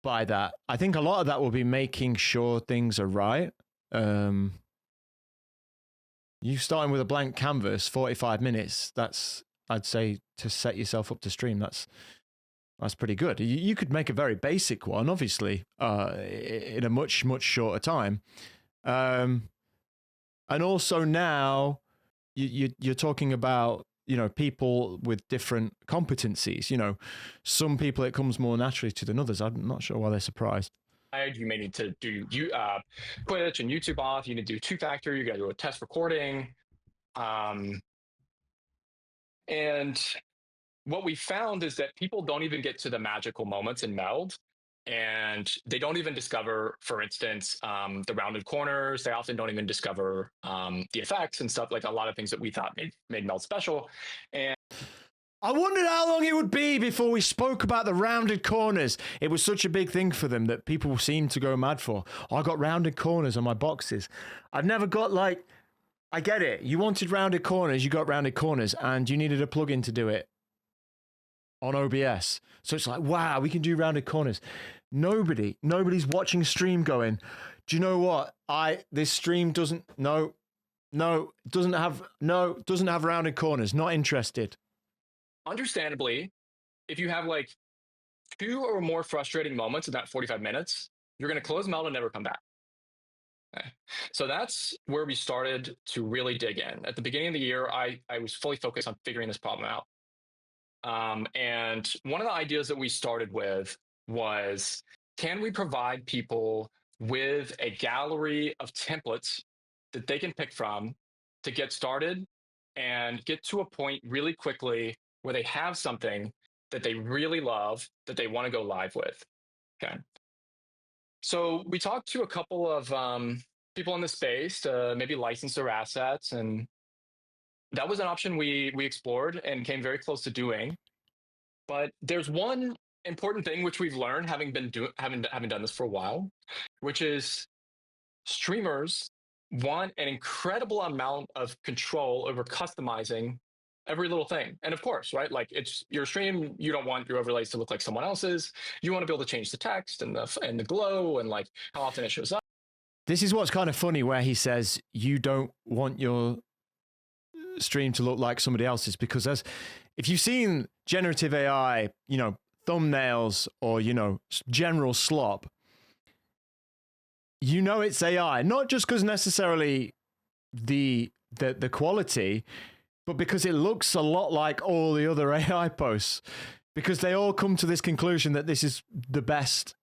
by that. I think a lot of that will be making sure things are right. You starting with a blank canvas, 45 minutes. That's, I'd say, to set yourself up to stream. That's pretty good. You could make a very basic one, obviously, in a much shorter time. And also now you're talking about, you know, people with different competencies. You know, some people it comes more naturally to than others. I'm not sure why they're surprised. You may need to do Twitch and YouTube off. You need to do two-factor. You got to do a test recording. And what we found is that people don't even get to the magical moments in MELD. And they don't even discover, for instance, the rounded corners. They often don't even discover the effects and stuff, like a lot of things that we thought made MELD special. And I wondered how long it would be before we spoke about the rounded corners. It was such a big thing for them that people seemed to go mad for. I got rounded corners on my boxes. I've never got, like, I get it. You wanted rounded corners, you got rounded corners, and you needed a plugin to do it on OBS. So it's like, wow, we can do rounded corners. Nobody's watching stream going, do you know what? This stream doesn't have rounded corners. Not interested. Understandably, if you have like 2 or more frustrating moments in that 45 minutes, you're going to close MELD and never come back. Okay. So that's where we started to really dig in. At the beginning of the year, I was fully focused on figuring this problem out. And one of the ideas that we started with was, can we provide people with a gallery of templates that they can pick from to get started and get to a point really quickly where they have something that they really love that they want to go live with. Okay. So we talked to a couple of people in the space to maybe license their assets, and that was an option we explored and came very close to doing. But there's one important thing which we've learned having done this for a while, which is streamers want an incredible amount of control over customizing every little thing. And of course, right, like, it's your stream, you don't want your overlays to look like someone else's. You want to be able to change the text and the glow and like how often it shows up. This is what's kind of funny, where he says you don't want your stream to look like somebody else's, because if you've seen generative AI, you know, thumbnails or, you know, general slop, you know it's AI, not just because necessarily the quality, but because it looks a lot like all the other AI posts, because they all come to this conclusion that this is the best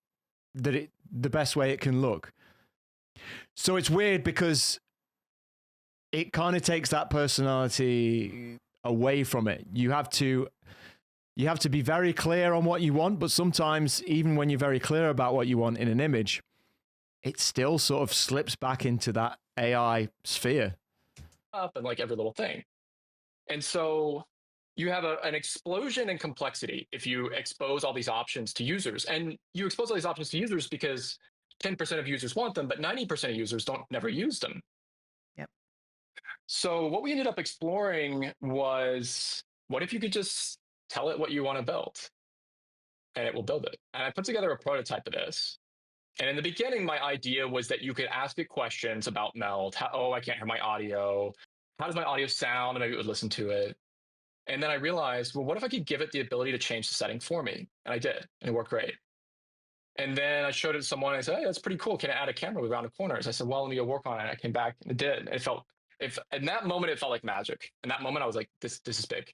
way it can look. So it's weird because it kind of takes that personality away from it. You have to be very clear on what you want, but sometimes even when you're very clear about what you want in an image, it still sort of slips back into that AI sphere. Up and like every little thing. And so you have an explosion in complexity if you expose all these options to users. And you expose all these options to users because 10% of users want them, but 90% of users never use them. Yep. So what we ended up exploring was, what if you could just tell it what you want to build and it will build it? And I put together a prototype of this. And in the beginning, my idea was that you could ask it questions about MELD. I can't hear my audio. How does my audio sound? And maybe it would listen to it. And then I realized, well, what if I could give it the ability to change the setting for me? And I did, and it worked great. And then I showed it to someone, and I said, hey, that's pretty cool. Can I add a camera with rounded corners? I said, well, let me go work on it. I came back, and it did. In that moment, it felt like magic. In that moment, I was like, this is big.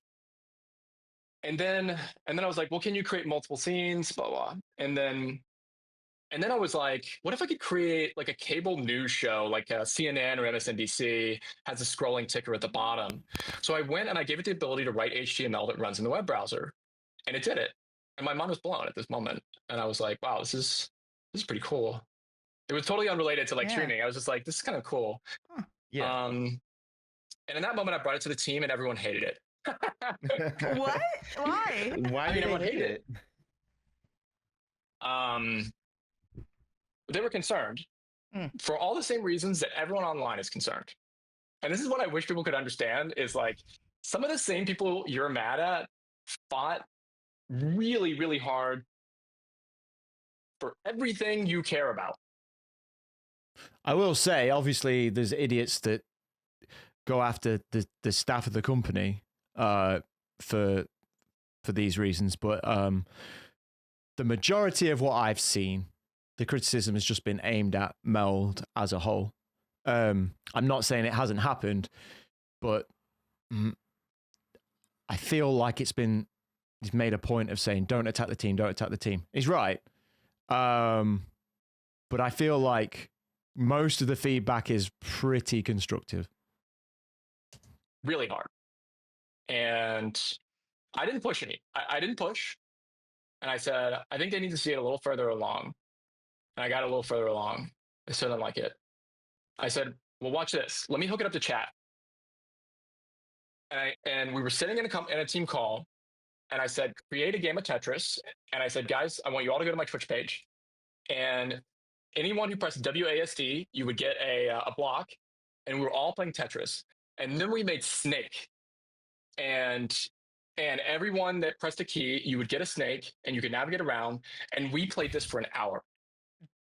And then I was like, well, can you create multiple scenes? Blah, blah. And then I was like, what if I could create like a cable news show, like a CNN or MSNBC has a scrolling ticker at the bottom. So I went and I gave it the ability to write HTML that runs in the web browser, and it did it. And my mind was blown at this moment. And I was like, wow, this is pretty cool. It was totally unrelated to like streaming. I was just like, this is kind of cool. Huh. Yeah. And in that moment, I brought it to the team and everyone hated it. What? Why? Why did everyone hate it? They were concerned for all the same reasons that everyone online is concerned. And this is what I wish people could understand, is like, some of the same people you're mad at fought really, really hard for everything you care about. I will say, obviously, there's idiots that go after the staff of the company for these reasons, but the majority of what I've seen, the criticism has just been aimed at MELD as a whole. I'm not saying it hasn't happened, but I feel like he's made a point of saying, don't attack the team, don't attack the team. He's right. But I feel like most of the feedback is pretty constructive. Really hard. And I didn't push any. I didn't push. And I said, I think they need to see it a little further along. And I got a little further along. I still didn't like it. I said, well, watch this. Let me hook it up to chat. And we were sitting in a team call. And I said, create a game of Tetris. And I said, guys, I want you all to go to my Twitch page. And anyone who pressed WASD, you would get a block. And we were all playing Tetris. And then we made Snake. And everyone that pressed a key, you would get a snake and you could navigate around. And we played this for an hour.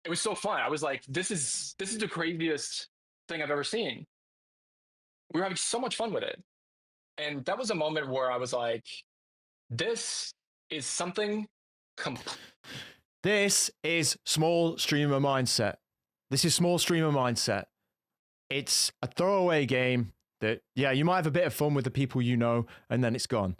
It was so fun. I was like, this is the craziest thing I've ever seen. We were having so much fun with it. And that was a moment where I was like, this is something This is small streamer mindset. It's a throwaway game that, yeah, you might have a bit of fun with the people you know, and then it's gone.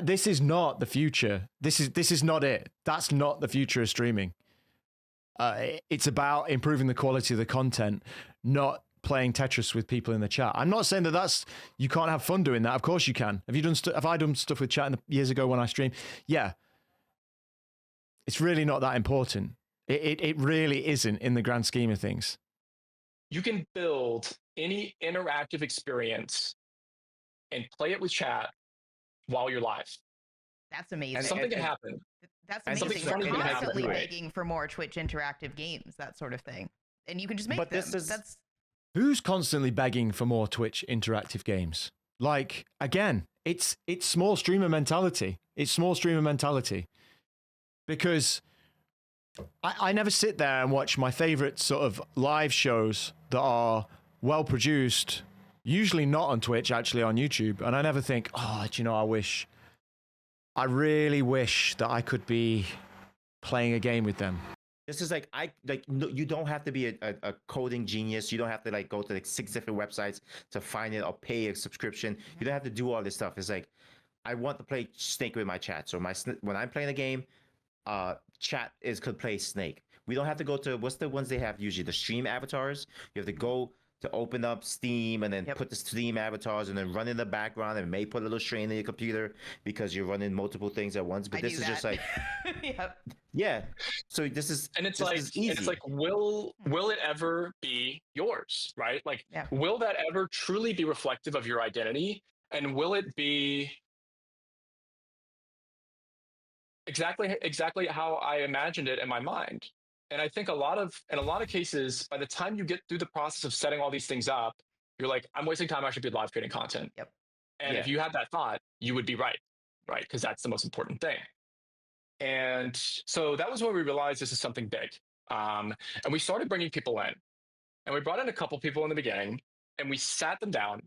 This is not the future. This is not it. That's not the future of streaming. It's about improving the quality of the content, not playing Tetris with people in the chat. I'm not saying that you can't have fun doing that. Of course you can. Have I done stuff with chat years ago when I streamed? Yeah. It's really not that important. It really isn't in the grand scheme of things. You can build any interactive experience and play it with chat while you're live. That's amazing. And something can happen. That's amazing. We're constantly begging for more Twitch interactive games, that sort of thing. And you can just make them. Who's constantly begging for more Twitch interactive games? Like, again, it's small streamer mentality. Because I never sit there and watch my favorite sort of live shows that are well produced, usually not on Twitch, actually on YouTube. And I never think, oh, do you know, I really wish that I could be playing a game with them. This is you don't have to be a coding genius. You don't have to go to 6 different websites to find it or pay a subscription. You don't have to do all this stuff. It's like, I want to play Snake with my chat. So when I'm playing a game, chat could play Snake. We don't have to go to, what's the ones they have usually? The stream avatars. You have to go to open up Steam and then put the Steam avatars and then run in the background and may put a little strain in your computer because you're running multiple things at once. But this is just like, yeah. So this is, and it's easy. And it's like, will it ever be yours, right? Like, will that ever truly be reflective of your identity? And will it be exactly how I imagined it in my mind? And I think in a lot of cases, by the time you get through the process of setting all these things up, you're like, I'm wasting time. I should be live creating content. Yep. And if you had that thought, you would be right? Because that's the most important thing. And so that was where we realized this is something big. And we started bringing people in. And we brought in a couple people in the beginning, and we sat them down,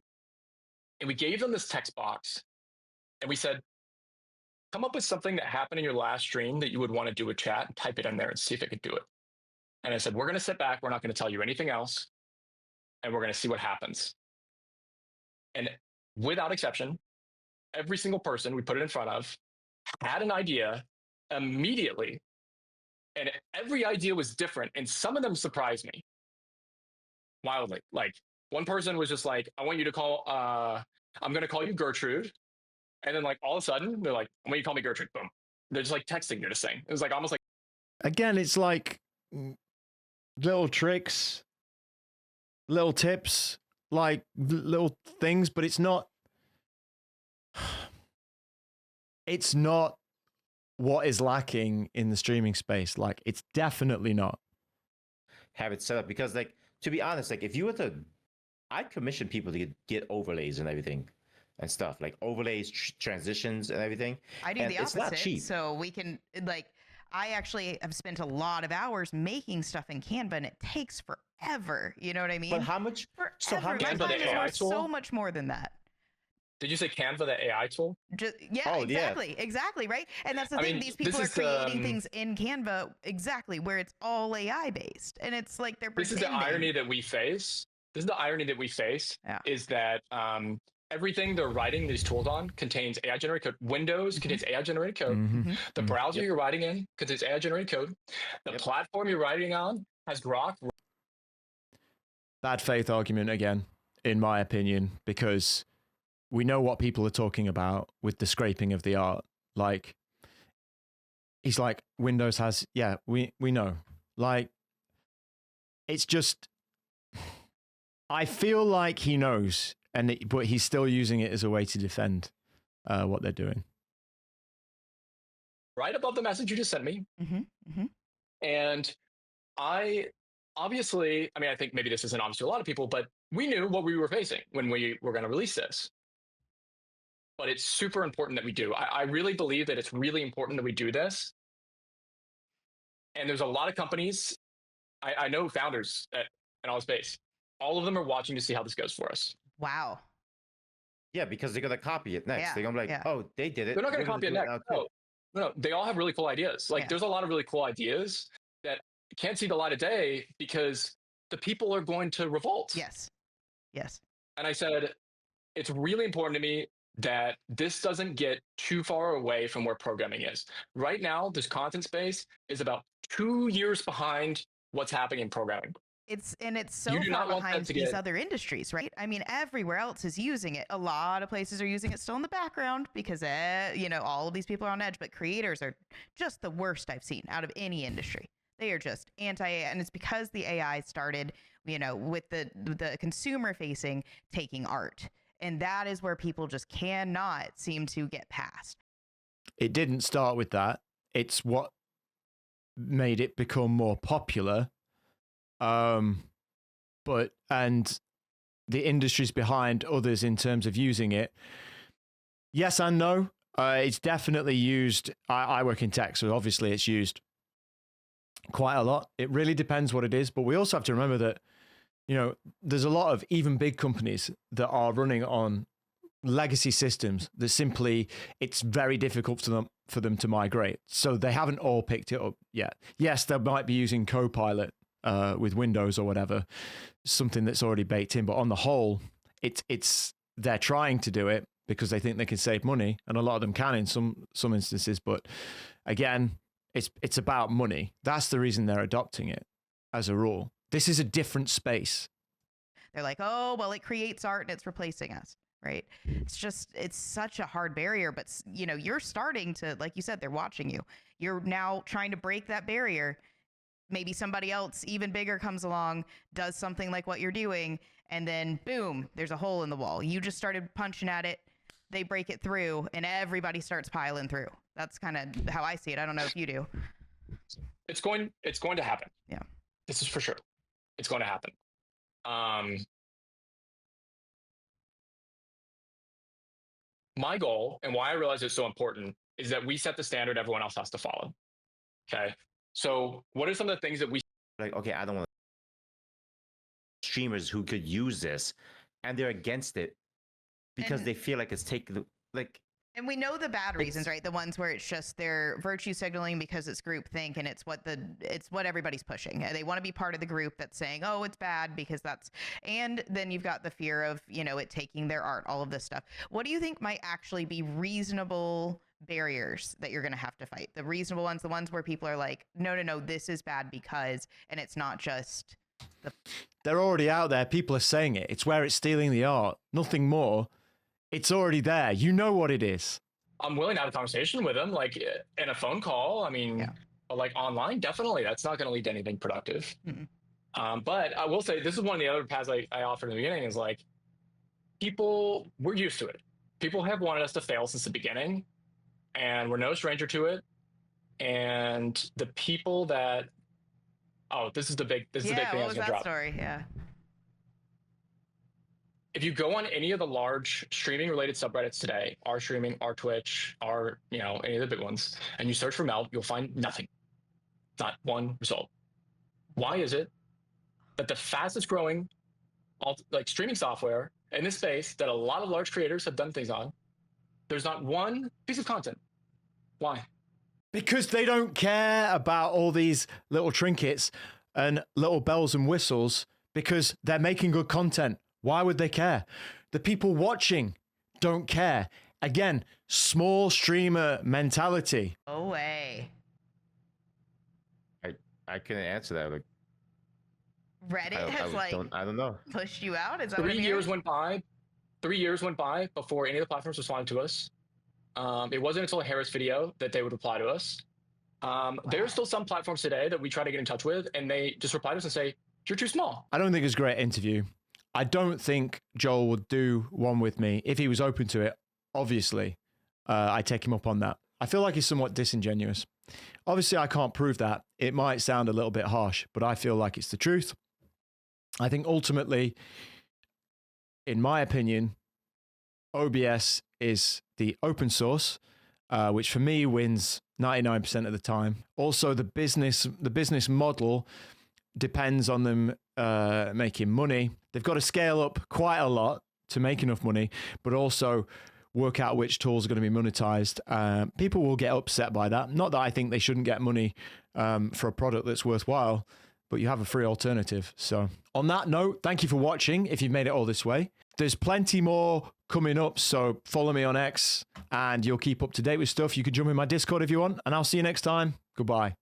and we gave them this text box, and we said, come up with something that happened in your last stream that you would want to do a chat, and type it in there and see if it could do it. And I said, we're going to sit back. We're not going to tell you anything else. And we're going to see what happens. And without exception, every single person we put it in front of had an idea immediately. And every idea was different. And some of them surprised me wildly. Like, one person was just like, I want you to call, I'm going to call you Gertrude. And then all of a sudden, they're like, I want you to call me Gertrude. Boom. They're just texting you to sing. It was almost like. Again, it's like little tricks, little tips, little things, but it's not what is lacking in the streaming space. It's definitely not. Have it set up because, to be honest, if you were to, I'd commission people to get overlays and everything and stuff, overlays, transitions and everything. I do the opposite. It's not cheap. So we can, I actually have spent a lot of hours making stuff in Canva, and it takes forever. You know what I mean? But how much? Forever. So how much? My Canva, time the is AI worth tool? so much more than that. Did you say Canva, the AI tool? Yeah, Oh, yeah. exactly, right? And that's the I thing. mean, These this people are is, creating things in Canva exactly where it's all AI based, and it's like they're This is pretending. the irony that we face. This is the irony that we face Yeah. is that everything they're writing these tools on contains AI generated code. Windows contains AI generated code. The browser you're writing in contains AI generated code. The platform you're writing on has Grok. Bad faith argument again, in my opinion, because we know what people are talking about with the scraping of the art. Like, he's like, Windows has, we know. Like, it's just, I feel like he knows, but he's still using it as a way to defend what they're doing. Right above the message you just sent me. And I think maybe this isn't obvious to a lot of people, but we knew what we were facing when we were going to release this. But it's super important that we do. I really believe that it's really important that we do this. And there's a lot of companies, I know founders at All Space. All of them are watching to see how this goes for us. Wow. Yeah, because they're gonna copy it next. Yeah, They're gonna be like, oh, they did it. They're not gonna We're copy it do next. now, too. No, they all have really cool ideas. Like, Yeah. there's a lot of really cool ideas that can't see the light of day because the people are going to revolt. Yes. And I said, it's really important to me that this doesn't get too far away from where programming is. Right now, this content space is about 2 years behind what's happening in programming. It's so You do far not want that behind to these get- other industries, right? I mean, everywhere else is using it. A lot of places are using it still in the background because, all of these people are on edge. But creators are just the worst I've seen out of any industry. They are just anti-AI, and it's because the AI started, with the consumer facing taking art, and that is where people just cannot seem to get past. It didn't start with that. It's what made it become more popular. And the industry's behind others in terms of using it. Yes and no. It's definitely used. I work in tech, so obviously it's used quite a lot. It really depends what it is, but we also have to remember that, there's a lot of even big companies that are running on legacy systems that simply, it's very difficult for them to migrate. So they haven't all picked it up yet. Yes, they might be using Copilot with Windows or whatever, something that's already baked in. But on the whole, they're trying to do it because they think they can save money, and a lot of them can in some instances. But again, it's about money. That's the reason they're adopting it as a rule. This is a different space. They're like, oh, well, it creates art and it's replacing us, right? It's such a hard barrier, but you're starting to, like you said, they're watching you. You're now trying to break that barrier. Maybe somebody else even bigger comes along, does something like what you're doing, and then boom, there's a hole in the wall. You just started punching at it, they break it through, and everybody starts piling through. That's kind of how I see it. I don't know if you do. It's going to happen. Yeah. This is for sure. It's going to happen. My goal, and why I realize it's so important, is that we set the standard everyone else has to follow. Okay. So what are some of the things that we like? Okay, I don't want streamers who could use this, and they're against it because they feel like it's taking And we know the bad reasons, right? The ones where it's just they're virtue signaling because it's groupthink and it's what everybody's pushing. They want to be part of the group that's saying, oh, it's bad because that's, and then you've got the fear of, it taking their art, all of this stuff. What do you think might actually be reasonable barriers that you're going to have to fight? The reasonable ones, the ones where people are like, no, this is bad because, and it's not just They're already out there. People are saying it. It's where it's stealing the art. Nothing more. It's already there. You know what it is. I'm willing to have a conversation with them, like in a phone call. I mean, like online, definitely. That's not going to lead to anything productive. But I will say, this is one of the other paths I offered in the beginning is like, we're used to it. People have wanted us to fail since the beginning, and we're no stranger to it. And the people that, this is the big thing I was going to drop. Story? Yeah. If you go on any of the large streaming related subreddits today, our streaming, our Twitch, any of the big ones, and you search for MELD, you'll find nothing. Not one result. Why is it that the fastest growing like streaming software in this space that a lot of large creators have done things on, there's not one piece of content? Why? Because they don't care about all these little trinkets and little bells and whistles, because they're making good content. Why would they care? The people watching don't care. Again, small streamer mentality. No way. I couldn't answer that. Like, Reddit has I don't know. pushed you out. Is that 3 years went by. 3 years went by before any of the platforms responded to us. It wasn't until a Harris video that they would reply to us. There are still some platforms today that we try to get in touch with, and they just reply to us and say, "You're too small." I don't think it's a great interview. I don't think Joel would do one with me if he was open to it. Obviously, I take him up on that. I feel like he's somewhat disingenuous. Obviously, I can't prove that. It might sound a little bit harsh, but I feel like it's the truth. I think ultimately, in my opinion, OBS is the open source, which for me wins 99% of the time. Also, the business model depends on them making money. They've got to scale up quite a lot to make enough money, but also work out which tools are going to be monetized. People will get upset by that. Not that I think they shouldn't get money for a product that's worthwhile, but you have a free alternative. So on that note, thank you for watching if you've made it all this way. There's plenty more coming up, so follow me on X and you'll keep up to date with stuff. You can jump in my Discord if you want, and I'll see you next time. Goodbye.